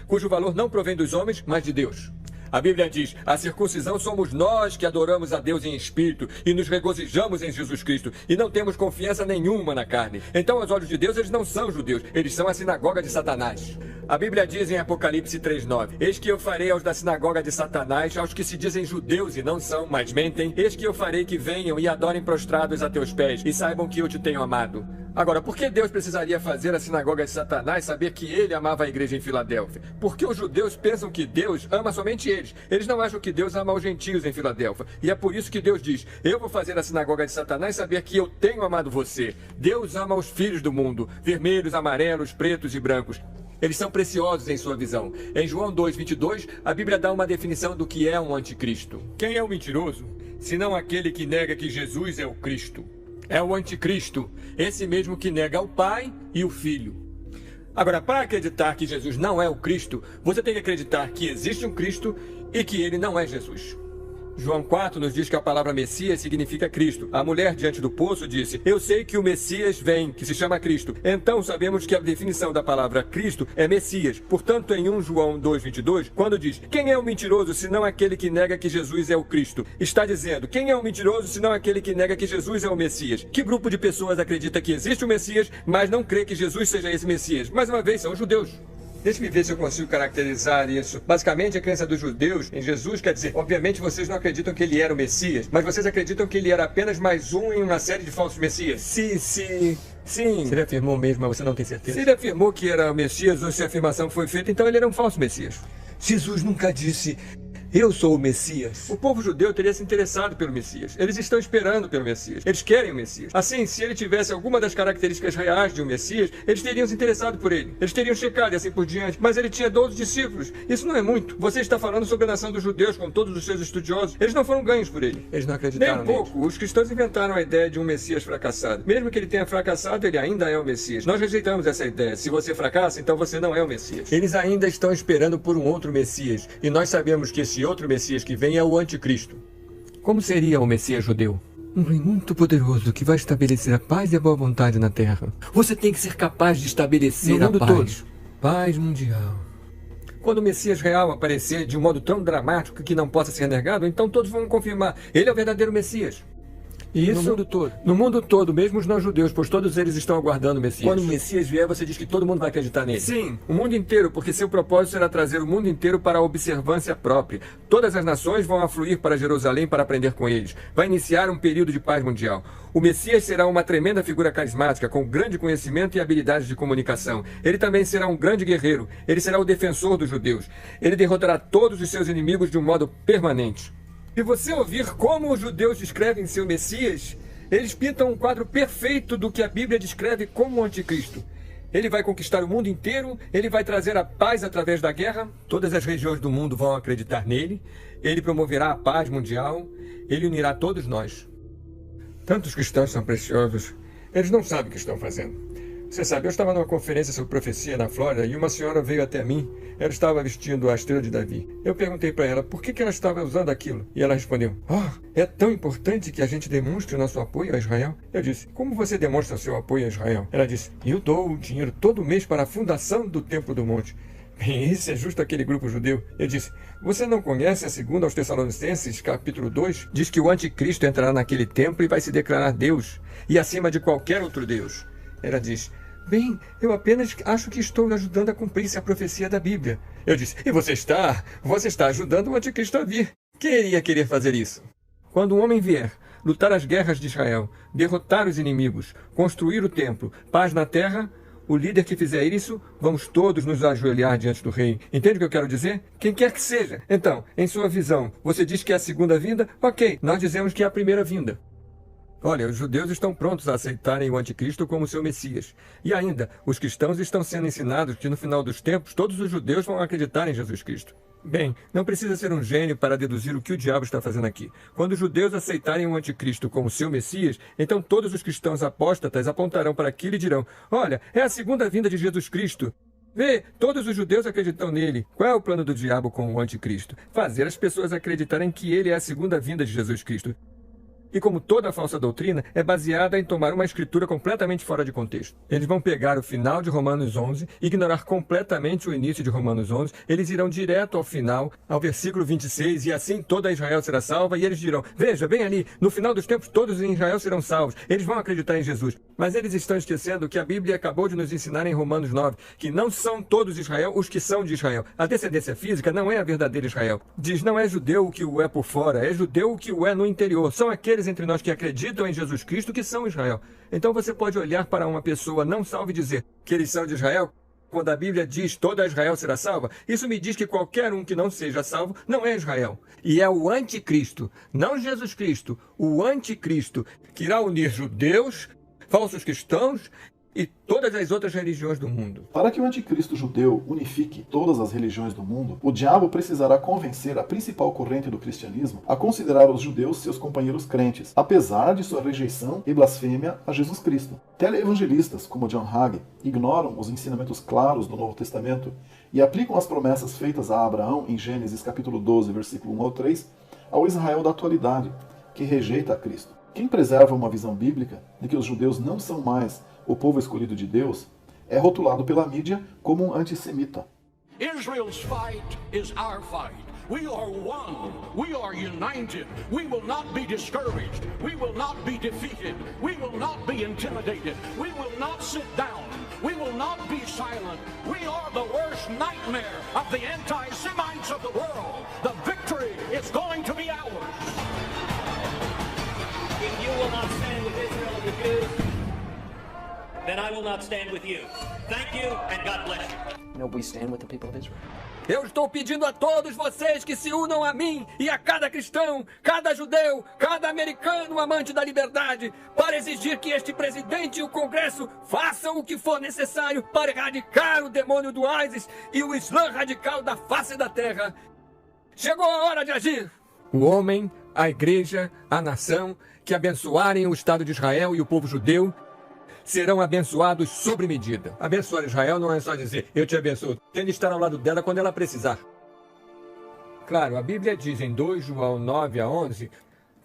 cujo valor não provém dos homens, mas de Deus. A Bíblia diz: a circuncisão somos nós que adoramos a Deus em espírito e nos regozijamos em Jesus Cristo e não temos confiança nenhuma na carne. Então, aos olhos de Deus, eles não são judeus, eles são a sinagoga de Satanás. A Bíblia diz em Apocalipse 3,9: eis que eu farei aos da sinagoga de Satanás, aos que se dizem judeus e não são, mas mentem, eis que eu farei que venham e adorem prostrados a teus pés e saibam que eu te tenho amado. Agora, por que Deus precisaria fazer a sinagoga de Satanás saber que ele amava a igreja em Filadélfia? Porque os judeus pensam que Deus ama somente eles. Eles não acham que Deus ama os gentios em Filadélfia. E é por isso que Deus diz: eu vou fazer a sinagoga de Satanás saber que eu tenho amado você. Deus ama os filhos do mundo, vermelhos, amarelos, pretos e brancos. Eles são preciosos em sua visão. Em João 2,22, a Bíblia dá uma definição do que é um anticristo. Quem é o mentiroso, senão aquele que nega que Jesus é o Cristo? É o anticristo, esse mesmo que nega o Pai e o Filho. Agora, para acreditar que Jesus não é o Cristo, você tem que acreditar que existe um Cristo e que ele não é Jesus. João 4 nos diz que a palavra Messias significa Cristo. A mulher diante do poço disse: eu sei que o Messias vem, que se chama Cristo. Então sabemos que a definição da palavra Cristo é Messias. Portanto, em 1 João 2,22, quando diz: quem é o mentiroso senão aquele que nega que Jesus é o Cristo? Está dizendo: quem é o mentiroso senão aquele que nega que Jesus é o Messias? Que grupo de pessoas acredita que existe o Messias, mas não crê que Jesus seja esse Messias? Mais uma vez, são os judeus. Deixe-me ver se eu consigo caracterizar isso. Basicamente, a crença dos judeus em Jesus quer dizer, obviamente vocês não acreditam que ele era o Messias, mas vocês acreditam que ele era apenas mais um em uma série de falsos Messias. Sim. Se ele afirmou mesmo, mas você não tem certeza. Se ele afirmou que era o Messias, ou se a afirmação foi feita, então ele era um falso Messias. Jesus nunca disse: eu sou o Messias. O povo judeu teria se interessado pelo Messias. Eles estão esperando pelo Messias. Eles querem o Messias. Assim, se ele tivesse alguma das características reais de um Messias, eles teriam se interessado por ele. Eles teriam checado e assim por diante. Mas ele tinha 12 discípulos. Isso não é muito. Você está falando sobre a nação dos judeus, com todos os seus estudiosos. Eles não foram ganhos por ele. Eles não acreditaram nem um pouco. Os cristãos inventaram a ideia de um Messias fracassado. Mesmo que ele tenha fracassado, ele ainda é o Messias. Nós rejeitamos essa ideia. Se você fracassa, então você não é o Messias. Eles ainda estão esperando por um outro Messias. E nós sabemos que esse outro Messias que vem é o anticristo. Como seria o Messias judeu? Um rei muito poderoso que vai estabelecer a paz e a boa vontade na terra. Você tem que ser capaz de estabelecer no mundo todo paz mundial. Quando o Messias real aparecer de um modo tão dramático que não possa ser negado, então todos vão confirmar: ele é o verdadeiro Messias. E isso no mundo todo. No mundo todo, mesmo os não-judeus, pois todos eles estão aguardando o Messias. Quando o Messias vier, você diz que todo mundo vai acreditar nele. Sim, o mundo inteiro, porque seu propósito será trazer o mundo inteiro para a observância própria. Todas as nações vão afluir para Jerusalém para aprender com eles. Vai iniciar um período de paz mundial. O Messias será uma tremenda figura carismática, com grande conhecimento e habilidades de comunicação. Ele também será um grande guerreiro. Ele será o defensor dos judeus. Ele derrotará todos os seus inimigos de um modo permanente. Se você ouvir como os judeus descrevem seu Messias, eles pintam um quadro perfeito do que a Bíblia descreve como o anticristo. Ele vai conquistar o mundo inteiro, ele vai trazer a paz através da guerra, todas as regiões do mundo vão acreditar nele, ele promoverá a paz mundial, ele unirá todos nós. Tantos cristãos são preciosos, eles não sabem o que estão fazendo. Você sabe, eu estava numa conferência sobre profecia na Flórida e uma senhora veio até mim. Ela estava vestindo a estrela de Davi. Eu perguntei para ela por que ela estava usando aquilo. E ela respondeu: é tão importante que a gente demonstre o nosso apoio a Israel. Eu disse: como você demonstra o seu apoio a Israel? Ela disse: eu dou o dinheiro todo mês para a fundação do Templo do Monte. Bem, esse é justo aquele grupo judeu. Eu disse: você não conhece a 2 aos Tessalonicenses, capítulo 2? Diz que o anticristo entrará naquele templo e vai se declarar Deus, e acima de qualquer outro Deus. Ela diz: bem, eu apenas acho que estou ajudando a cumprir-se a profecia da Bíblia. Eu disse: e você está ajudando o anticristo a vir. Quem iria querer fazer isso? Quando um homem vier, lutar as guerras de Israel, derrotar os inimigos, construir o templo, paz na terra, o líder que fizer isso, vamos todos nos ajoelhar diante do rei. Entende o que eu quero dizer? Quem quer que seja. Então, em sua visão, você diz que é a segunda vinda? Ok, nós dizemos que é a primeira vinda. Olha, os judeus estão prontos a aceitarem o anticristo como seu Messias. E ainda, os cristãos estão sendo ensinados que no final dos tempos todos os judeus vão acreditar em Jesus Cristo. Bem, não precisa ser um gênio para deduzir o que o diabo está fazendo aqui. Quando os judeus aceitarem o anticristo como seu Messias, então todos os cristãos apóstatas apontarão para aquilo e dirão: olha, é a segunda vinda de Jesus Cristo. Vê, todos os judeus acreditam nele. Qual é o plano do diabo com o anticristo? Fazer as pessoas acreditarem que ele é a segunda vinda de Jesus Cristo. E como toda falsa doutrina, é baseada em tomar uma escritura completamente fora de contexto. Eles vão pegar o final de Romanos 11, ignorar completamente o início de Romanos 11, eles irão direto ao final, ao versículo 26, e assim toda Israel será salva, e eles dirão: veja, bem ali, no final dos tempos todos em Israel serão salvos. Eles vão acreditar em Jesus. Mas eles estão esquecendo que a Bíblia acabou de nos ensinar em Romanos 9, que não são todos Israel os que são de Israel. A descendência física não é a verdadeira Israel. Diz: não é judeu o que o é por fora, é judeu o que o é no interior. São aqueles entre nós que acreditam em Jesus Cristo que são Israel. Então você pode olhar para uma pessoa não salva e dizer que eles são de Israel. Quando a Bíblia diz toda Israel será salva, isso me diz que qualquer um que não seja salvo não é Israel. E é o anticristo, não Jesus Cristo, o anticristo, que irá unir judeus, falsos cristãos e todas as outras religiões do mundo. Para que o anticristo judeu unifique todas as religiões do mundo, o diabo precisará convencer a principal corrente do cristianismo a considerar os judeus seus companheiros crentes, apesar de sua rejeição e blasfêmia a Jesus Cristo. Teleevangelistas como John Hagee ignoram os ensinamentos claros do Novo Testamento e aplicam as promessas feitas a Abraão em Gênesis capítulo 12, versículo 1 ao 3, ao Israel da atualidade, que rejeita a Cristo. Quem preserva uma visão bíblica de que os judeus não são mais o povo escolhido de Deus é rotulado pela mídia como um antissemita. Israel's fight is our fight. We are one. We are united. We will not be discouraged. We will not be defeated. We will not be intimidated. We will not sit down. We will not be silent. We are the worst nightmare of the anti-Semites of the world. The victory is going to be ours. If you will not stand with Israel and the Jews, then I will not stand with you. Thank you and God bless you. No, we stand with the people of Israel. Eu estou pedindo a todos vocês que se unam a mim e a cada cristão, cada judeu, cada americano amante da liberdade, para exigir que este presidente e o Congresso façam o que for necessário para erradicar o demônio do ISIS e o Islã radical da face da terra. Chegou a hora de agir! O homem, a igreja, a nação, que abençoarem o Estado de Israel e o povo judeu, serão abençoados sobre medida. Abençoar Israel não é só dizer, eu te abençoo. Tem de estar ao lado dela quando ela precisar. Claro, a Bíblia diz em 2 João 9 a 11,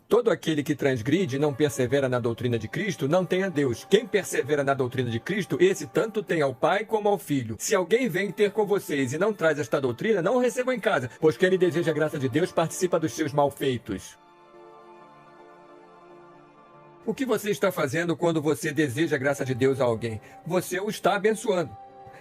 todo aquele que transgride e não persevera na doutrina de Cristo, não tem a Deus. Quem persevera na doutrina de Cristo, esse tanto tem ao Pai como ao Filho. Se alguém vem ter com vocês e não traz esta doutrina, não o recebam em casa, pois quem lhe deseja a graça de Deus participa dos seus malfeitos. O que você está fazendo quando você deseja a graça de Deus a alguém? Você o está abençoando.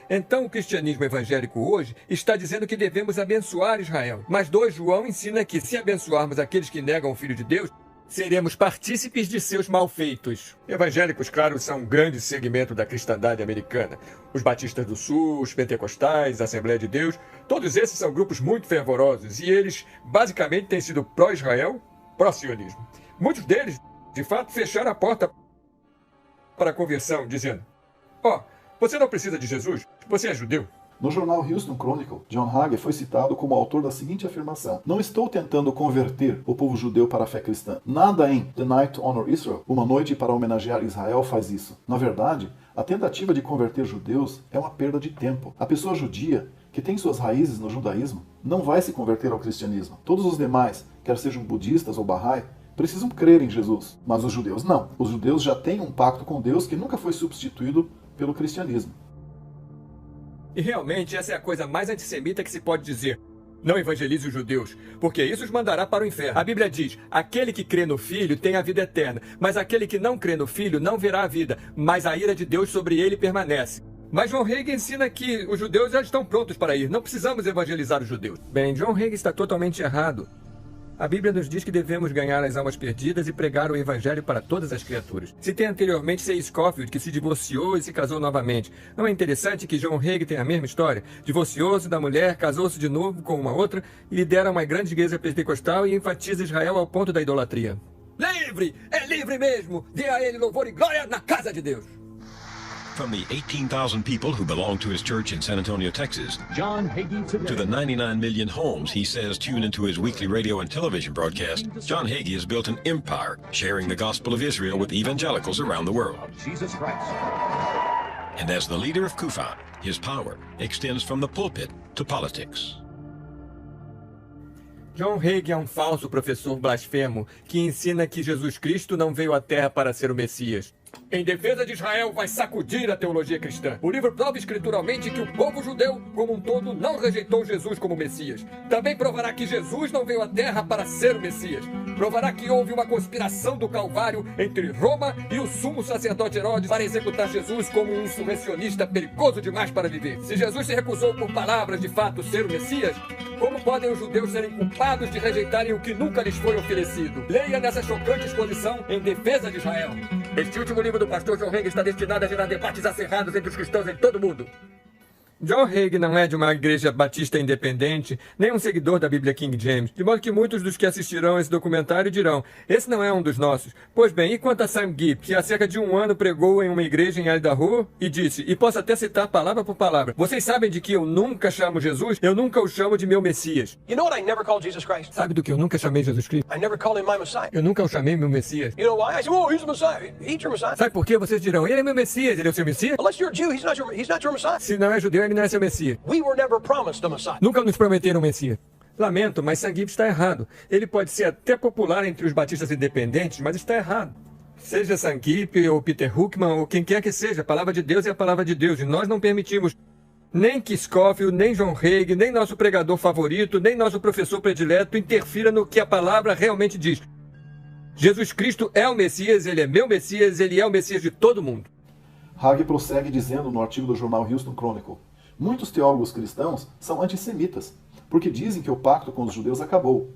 Então o cristianismo evangélico hoje está dizendo que devemos abençoar Israel. Mas 2 João ensina que se abençoarmos aqueles que negam o Filho de Deus, seremos partícipes de seus malfeitos. Evangélicos, claro, são um grande segmento da cristandade americana. Os batistas do sul, os pentecostais, a Assembleia de Deus, todos esses são grupos muito fervorosos e eles basicamente têm sido pró-Israel, pró-sionismo. Muitos deles de fato, fecharam a porta para a conversão, dizendo, você não precisa de Jesus, você é judeu. No jornal Houston Chronicle, John Hagee foi citado como autor da seguinte afirmação: não estou tentando converter o povo judeu para a fé cristã. Nada em The Night to Honor Israel, uma noite para homenagear Israel, faz isso. Na verdade, a tentativa de converter judeus é uma perda de tempo. A pessoa judia, que tem suas raízes no judaísmo, não vai se converter ao cristianismo. Todos os demais, quer sejam budistas ou Bahá'í, precisam crer em Jesus, mas os judeus não. Os judeus já têm um pacto com Deus que nunca foi substituído pelo cristianismo. E realmente essa é a coisa mais antissemita que se pode dizer. Não evangelize os judeus, porque isso os mandará para o inferno. A Bíblia diz, aquele que crê no Filho tem a vida eterna, mas aquele que não crê no Filho não verá a vida, mas a ira de Deus sobre ele permanece. Mas John Hagee ensina que os judeus já estão prontos para ir, não precisamos evangelizar os judeus. Bem, John Hagee está totalmente errado. A Bíblia nos diz que devemos ganhar as almas perdidas e pregar o Evangelho para todas as criaturas. Citei anteriormente C. Scofield, que se divorciou e se casou novamente. Não é interessante que John Hagee tem a mesma história? Divorciou-se da mulher, casou-se de novo com uma outra e lidera uma grande igreja pentecostal e enfatiza Israel ao ponto da idolatria. Livre! É livre mesmo! Dê a ele louvor e glória na casa de Deus! From the 18,000 people who belong to his church in San Antonio, Texas, John Hagee today. To the 99 million homes he says tune into his weekly radio and television broadcast, John Hagee has built an empire sharing the gospel of Israel with evangelicals around the world. Jesus Christ. And as the leader of Kufan, his power extends from the pulpit to politics. John Hagee é um falso professor blasfemo que ensina que Jesus Cristo não veio à Terra para ser o Messias. Em defesa de Israel, vai sacudir a teologia cristã. O livro prova escrituralmente que o povo judeu, como um todo, não rejeitou Jesus como Messias. Também provará que Jesus não veio à Terra para ser o Messias. Provará que houve uma conspiração do Calvário entre Roma e o sumo sacerdote Herodes para executar Jesus como um insurrecionista perigoso demais para viver. Se Jesus se recusou por palavras de fato ser o Messias, como podem os judeus serem culpados de rejeitarem o que nunca lhes foi oferecido? Leia nessa chocante exposição em defesa de Israel. Este último livro do pastor John Hagee está destinado a gerar debates acirrados entre os cristãos em todo o mundo. John Hagee não é de uma igreja batista independente, nem um seguidor da Bíblia King James, de modo que muitos dos que assistirão a esse documentário dirão, esse não é um dos nossos. Pois bem, e quanto a Sam Gibb, que há cerca de 1 ano pregou em uma igreja em Idaho e disse, e posso até citar palavra por palavra, vocês sabem de que eu nunca chamo Jesus, eu nunca o chamo de meu Messias. You know what I never called Jesus Christ? Sabe do que eu nunca chamei Jesus Cristo? I never called him my Messiah. Eu nunca o chamei meu Messias. You know why? I said, oh, he's the Messiah. He's your Messiah. Sabe por quê? Vocês dirão, ele é meu Messias, ele é o seu Messias? Unless you're a Jew, he's not your Messiah. Se não é judeu, ele não é seu Messias. We were never promised a Messiah. Nunca nos prometeram um Messias. Lamento, mas Sam Gibb está errado. Ele pode ser até popular entre os batistas independentes, mas está errado. Seja Sam Gibb ou Peter Huckman ou quem quer que seja, a palavra de Deus é a palavra de Deus e nós não permitimos nem que Scofield, nem John Hagee, nem nosso pregador favorito, nem nosso professor predileto interfira no que a palavra realmente diz. Jesus Cristo é o Messias, ele é meu Messias, ele é o Messias de todo mundo. Hagee prossegue dizendo no artigo do jornal Houston Chronicle, muitos teólogos cristãos são antissemitas, porque dizem que o pacto com os judeus acabou,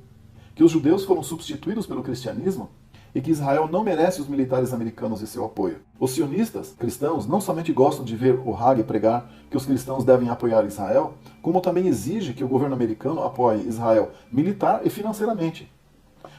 que os judeus foram substituídos pelo cristianismo e que Israel não merece os militares americanos e seu apoio. Os sionistas cristãos não somente gostam de ver o Hagee pregar que os cristãos devem apoiar Israel, como também exige que o governo americano apoie Israel militar e financeiramente.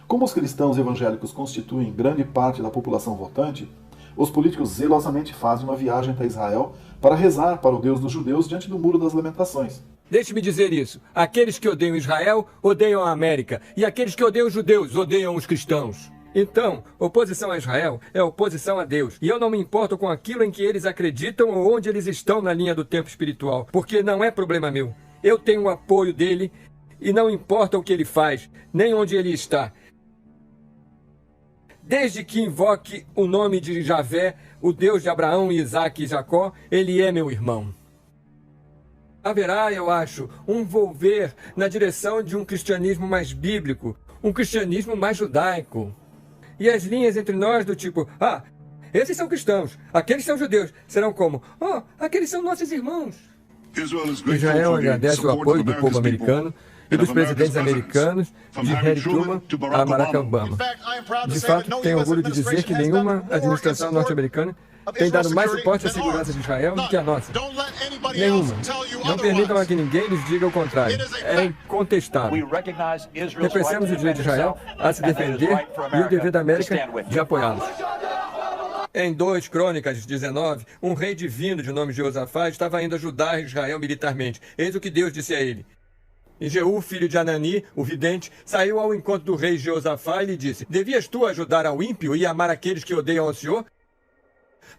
Como os cristãos evangélicos constituem grande parte da população votante, os políticos zelosamente fazem uma viagem até Israel para rezar para o Deus dos judeus diante do Muro das Lamentações. Deixe-me dizer isso. Aqueles que odeiam Israel odeiam a América, e aqueles que odeiam os judeus odeiam os cristãos. Então, oposição a Israel é oposição a Deus. E eu não me importo com aquilo em que eles acreditam ou onde eles estão na linha do tempo espiritual, porque não é problema meu. Eu tenho o apoio dele e não importa o que ele faz, nem onde ele está. Desde que invoque o nome de Javé, o Deus de Abraão, Isaque e Jacó, ele é meu irmão. Haverá, eu acho, um volver na direção de um cristianismo mais bíblico, um cristianismo mais judaico. E as linhas entre nós do tipo, esses são cristãos, aqueles são judeus, serão como, aqueles são nossos irmãos. Israel agradece o apoio do povo americano e dos presidentes americanos, de Harry Truman a Barack Obama. De fato, tenho orgulho de dizer que nenhuma administração norte-americana tem dado mais suporte à segurança de Israel do que a nossa. Nenhuma. Não permitam a que ninguém lhes diga o contrário. É incontestável. Reconhecemos o direito de Israel a se defender e o dever da América de apoiá-los. Em 2 Crônicas 19, um rei divino de nome Jeosafá estava indo ajudar Israel militarmente. Eis o que Deus disse a ele. E Jeú, filho de Anani, o vidente, saiu ao encontro do rei Jeosafá e lhe disse, devias tu ajudar ao ímpio e amar aqueles que odeiam ao Senhor?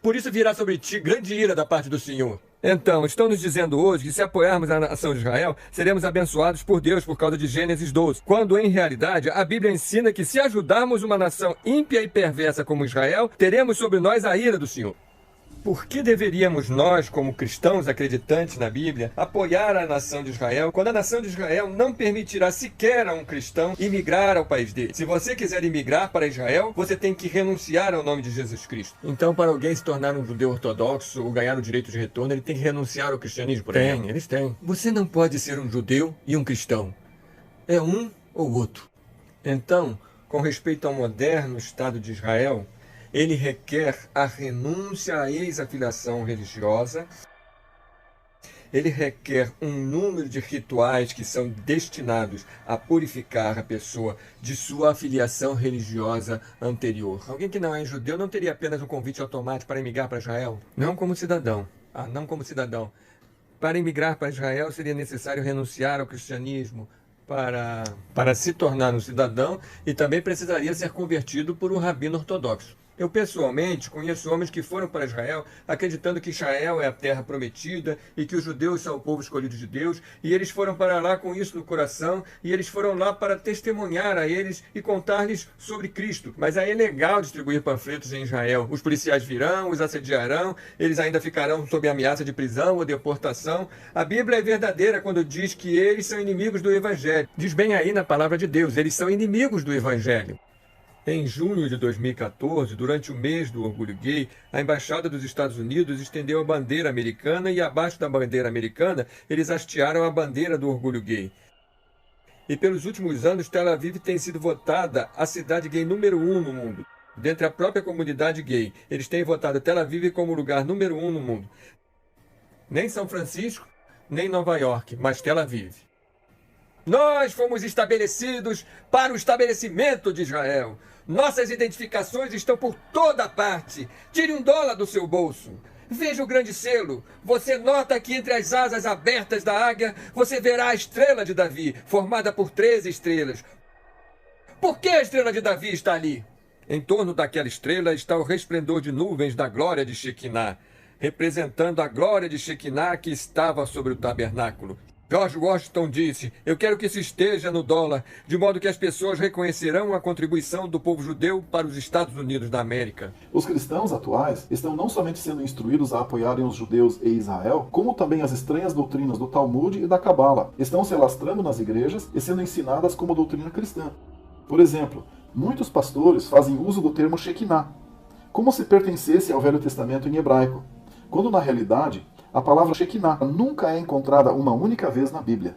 Por isso virá sobre ti grande ira da parte do Senhor. Então, estão nos dizendo hoje que se apoiarmos a nação de Israel, seremos abençoados por Deus por causa de Gênesis 12, quando em realidade a Bíblia ensina que se ajudarmos uma nação ímpia e perversa como Israel, teremos sobre nós a ira do Senhor. Por que deveríamos nós, como cristãos acreditantes na Bíblia, apoiar a nação de Israel, quando a nação de Israel não permitirá sequer a um cristão imigrar ao país dele? Se você quiser imigrar para Israel, você tem que renunciar ao nome de Jesus Cristo. Então, para alguém se tornar um judeu ortodoxo ou ganhar o direito de retorno, ele tem que renunciar ao cristianismo, por exemplo. Eles têm. Você não pode ser um judeu e um cristão. É um ou outro. Então, com respeito ao moderno Estado de Israel, ele requer a renúncia à ex-afiliação religiosa, ele requer um número de rituais que são destinados a purificar a pessoa de sua afiliação religiosa anterior. Alguém que não é judeu não teria apenas um convite automático para emigrar para Israel? Não como cidadão. Não como cidadão. Para emigrar para Israel seria necessário renunciar ao cristianismo, para se tornar um cidadão, e também precisaria ser convertido por um rabino ortodoxo. Eu, pessoalmente, conheço homens que foram para Israel acreditando que Israel é a terra prometida e que os judeus são o povo escolhido de Deus, e eles foram para lá com isso no coração, e eles foram lá para testemunhar a eles e contar-lhes sobre Cristo. Mas aí é legal distribuir panfletos em Israel. Os policiais virão, os assediarão, eles ainda ficarão sob ameaça de prisão ou deportação. A Bíblia é verdadeira quando diz que eles são inimigos do Evangelho. Diz bem aí na palavra de Deus, eles são inimigos do Evangelho. Em junho de 2014, durante o mês do orgulho gay, a Embaixada dos Estados Unidos estendeu a bandeira americana e abaixo da bandeira americana eles hastearam a bandeira do orgulho gay. E pelos últimos anos, Tel Aviv tem sido votada a cidade gay número 1 no mundo. Dentre a própria comunidade gay, eles têm votado Tel Aviv como lugar número 1 no mundo. Nem São Francisco, nem Nova York, mas Tel Aviv. Nós fomos estabelecidos para o estabelecimento de Israel. Nossas identificações estão por toda parte. Tire $1 do seu bolso. Veja o grande selo. Você nota que entre as asas abertas da águia, você verá a estrela de Davi, formada por 13 estrelas. Por que a estrela de Davi está ali? Em torno daquela estrela está o resplendor de nuvens da glória de Shekinah, representando a glória de Shekinah que estava sobre o tabernáculo. George Washington disse: eu quero que isso esteja no dólar, de modo que as pessoas reconhecerão a contribuição do povo judeu para os Estados Unidos da América. Os cristãos atuais estão não somente sendo instruídos a apoiarem os judeus e Israel, como também as estranhas doutrinas do Talmud e da Cabala estão se alastrando nas igrejas e sendo ensinadas como doutrina cristã. Por exemplo, muitos pastores fazem uso do termo Shekinah, como se pertencesse ao Velho Testamento em hebraico, quando na realidade a palavra Shekinah nunca é encontrada uma única vez na Bíblia.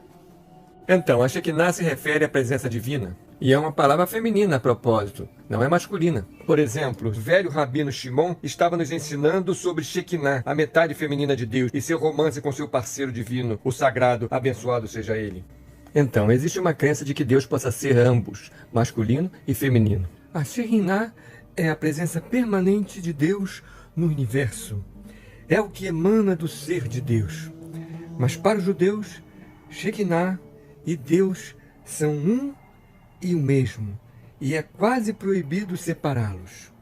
Então, a Shekinah se refere à presença divina. E é uma palavra feminina a propósito, não é masculina. Por exemplo, o velho rabino Shimon estava nos ensinando sobre Shekinah, a metade feminina de Deus, e seu romance com seu parceiro divino, o sagrado, abençoado seja ele. Então, existe uma crença de que Deus possa ser ambos, masculino e feminino. A Shekinah é a presença permanente de Deus no universo. É o que emana do ser de Deus. Mas para os judeus, Shekinah e Deus são um e o mesmo, e é quase proibido separá-los.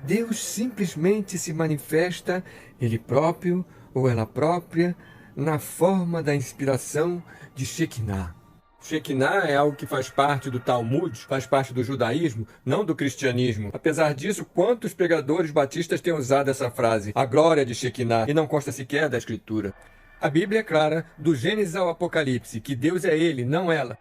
Deus simplesmente se manifesta, ele próprio ou ela própria, na forma da inspiração de Shekinah. Shekinah é algo que faz parte do Talmud, faz parte do judaísmo, não do cristianismo. Apesar disso, quantos pregadores batistas têm usado essa frase, a glória de Shekinah, e não consta sequer da Escritura? A Bíblia é clara, do Gênesis ao Apocalipse, que Deus é ele, não ela.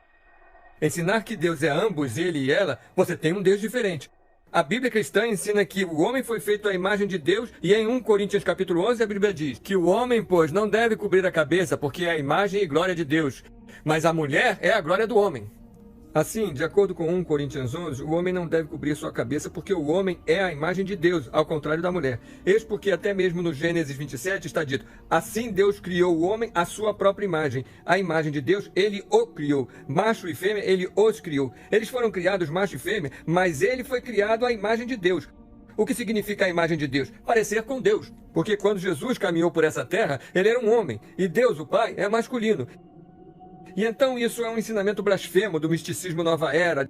Ensinar que Deus é ambos, ele e ela, você tem um Deus diferente. A Bíblia cristã ensina que o homem foi feito à imagem de Deus, e em 1 Coríntios capítulo 11 a Bíblia diz que o homem, pois, não deve cobrir a cabeça, porque é a imagem e glória de Deus. Mas a mulher é a glória do homem. Assim, de acordo com 1 Coríntios 11, o homem não deve cobrir sua cabeça porque o homem é a imagem de Deus, ao contrário da mulher. Eis porque até mesmo no Gênesis 27 está dito: assim Deus criou o homem à sua própria imagem. A imagem de Deus, ele o criou. Macho e fêmea, ele os criou. Eles foram criados macho e fêmea, mas ele foi criado à imagem de Deus. O que significa a imagem de Deus? Parecer com Deus. Porque quando Jesus caminhou por essa terra, ele era um homem, e Deus, o Pai, é masculino. E então isso é um ensinamento blasfemo do misticismo nova era,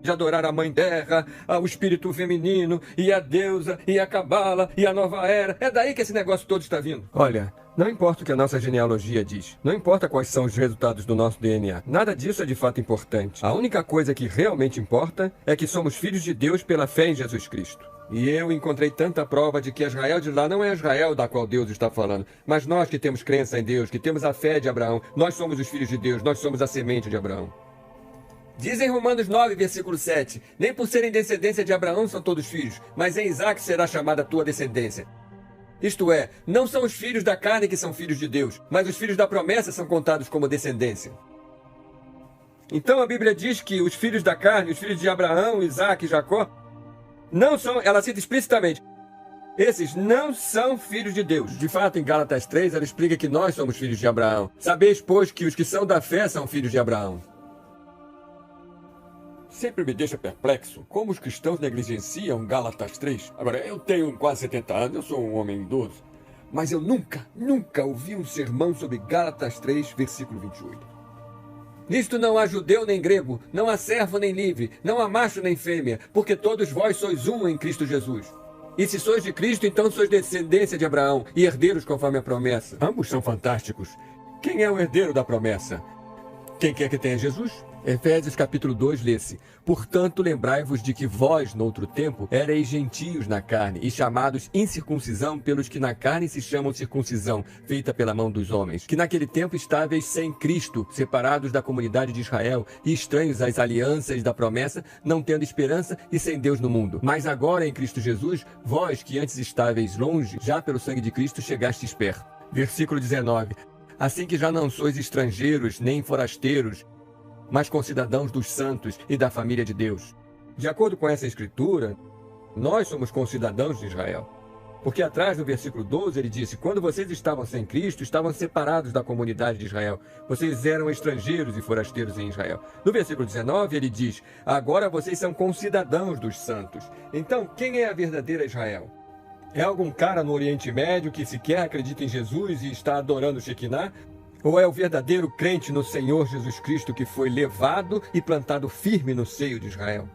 de adorar a mãe terra, o espírito feminino, e a deusa, e a cabala, e a nova era. É daí que esse negócio todo está vindo. Olha, não importa o que a nossa genealogia diz, não importa quais são os resultados do nosso DNA, nada disso é de fato importante. A única coisa que realmente importa é que somos filhos de Deus pela fé em Jesus Cristo. E eu encontrei tanta prova de que Israel de lá não é Israel da qual Deus está falando, mas nós que temos crença em Deus, que temos a fé de Abraão, nós somos os filhos de Deus, nós somos a semente de Abraão. Diz em Romanos 9, versículo 7, nem por serem descendência de Abraão são todos filhos, mas em Isaque será chamada a tua descendência. Isto é, não são os filhos da carne que são filhos de Deus, mas os filhos da promessa são contados como descendência. Então a Bíblia diz que os filhos da carne, os filhos de Abraão, Isaque e Jacó, não são, ela cita explicitamente, esses não são filhos de Deus. De fato, em Gálatas 3, ela explica que nós somos filhos de Abraão. Sabeis, pois, que os que são da fé são filhos de Abraão. Sempre me deixa perplexo como os cristãos negligenciam Gálatas 3. Agora, eu tenho quase 70 anos, eu sou um homem idoso, mas eu nunca ouvi um sermão sobre Gálatas 3, versículo 28. Nisto não há judeu nem grego, não há servo nem livre, não há macho nem fêmea, porque todos vós sois um em Cristo Jesus. E se sois de Cristo, então sois descendência de Abraão e herdeiros conforme a promessa. Ambos são fantásticos. Quem é o herdeiro da promessa? Quem quer que tenha Jesus? Efésios capítulo 2 lê-se: portanto, lembrai-vos de que vós, noutro tempo, éreis gentios na carne, e chamados incircuncisão pelos que na carne se chamam circuncisão, feita pela mão dos homens, que naquele tempo estáveis sem Cristo, separados da comunidade de Israel, e estranhos às alianças da promessa, não tendo esperança e sem Deus no mundo. Mas agora, em Cristo Jesus, vós, que antes estáveis longe, já pelo sangue de Cristo chegastes perto. Versículo 19: assim que já não sois estrangeiros, nem forasteiros, mas concidadãos dos santos e da família de Deus. De acordo com essa escritura, nós somos concidadãos de Israel. Porque atrás, no versículo 12, ele disse: quando vocês estavam sem Cristo, estavam separados da comunidade de Israel. Vocês eram estrangeiros e forasteiros em Israel. No versículo 19, ele diz: agora vocês são concidadãos dos santos. Então, quem é a verdadeira Israel? É algum cara no Oriente Médio que sequer acredita em Jesus e está adorando Shekinah? Ou é o verdadeiro crente no Senhor Jesus Cristo que foi levado e plantado firme no seio de Israel?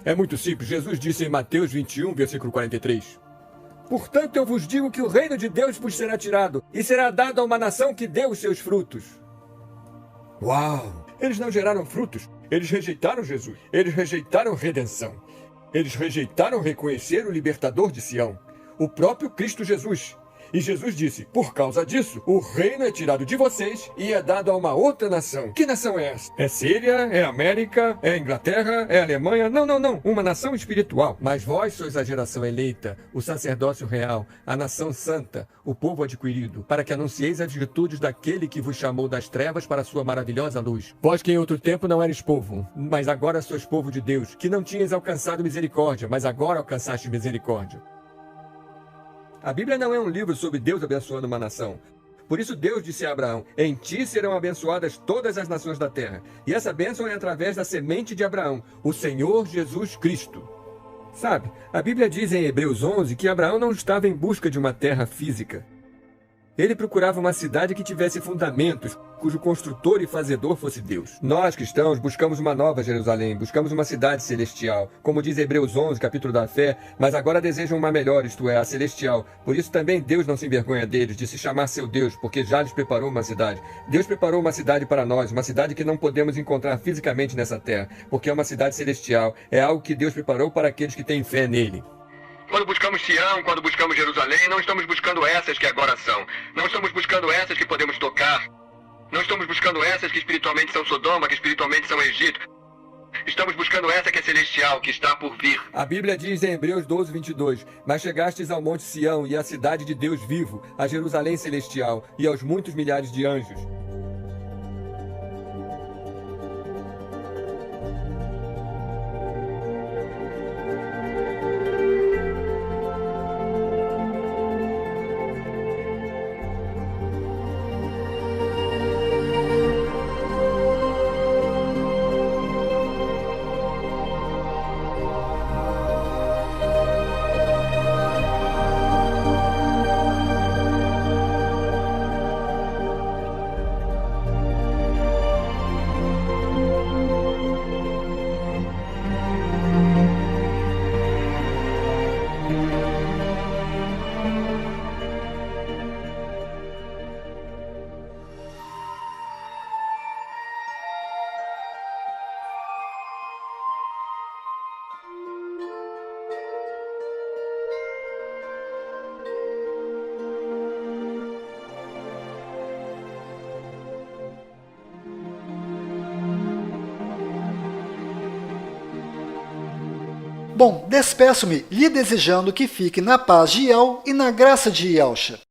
É muito simples. Jesus disse em Mateus 21, versículo 43... portanto, eu vos digo que o reino de Deus vos será tirado e será dado a uma nação que dê os seus frutos. Uau! Eles não geraram frutos. Eles rejeitaram Jesus. Eles rejeitaram redenção. Eles rejeitaram reconhecer o libertador de Sião, o próprio Cristo Jesus. E Jesus disse: por causa disso, o reino é tirado de vocês e é dado a uma outra nação. Que nação é essa? É Síria? É América? É Inglaterra? É Alemanha? Não. Uma nação espiritual. Mas vós sois a geração eleita, o sacerdócio real, a nação santa, o povo adquirido, para que anuncieis as virtudes daquele que vos chamou das trevas para a sua maravilhosa luz. Vós que em outro tempo não eres povo, mas agora sois povo de Deus, que não tinhas alcançado misericórdia, mas agora alcançaste misericórdia. A Bíblia não é um livro sobre Deus abençoando uma nação. Por isso Deus disse a Abraão: em ti serão abençoadas todas as nações da terra. E essa bênção é através da semente de Abraão, o Senhor Jesus Cristo. Sabe, a Bíblia diz em Hebreus 11 que Abraão não estava em busca de uma terra física. Ele procurava uma cidade que tivesse fundamentos, cujo construtor e fazedor fosse Deus. Nós, cristãos, buscamos uma nova Jerusalém, buscamos uma cidade celestial. Como diz Hebreus 11, capítulo da fé, mas agora desejam uma melhor, isto é, a celestial. Por isso também Deus não se envergonha deles, de se chamar seu Deus, porque já lhes preparou uma cidade. Deus preparou uma cidade para nós, uma cidade que não podemos encontrar fisicamente nessa terra, porque é uma cidade celestial. É algo que Deus preparou para aqueles que têm fé nele. Quando buscamos Sião, quando buscamos Jerusalém, não estamos buscando essas que agora são. Não estamos buscando essas que podemos tocar. Não estamos buscando essas que espiritualmente são Sodoma, que espiritualmente são Egito. Estamos buscando essa que é celestial, que está por vir. A Bíblia diz em Hebreus 12, 22, mas chegastes ao monte Sião e à cidade de Deus vivo, a Jerusalém celestial e aos muitos milhares de anjos. Bom, despeço-me lhe desejando que fique na paz de El e na graça de Yelcha.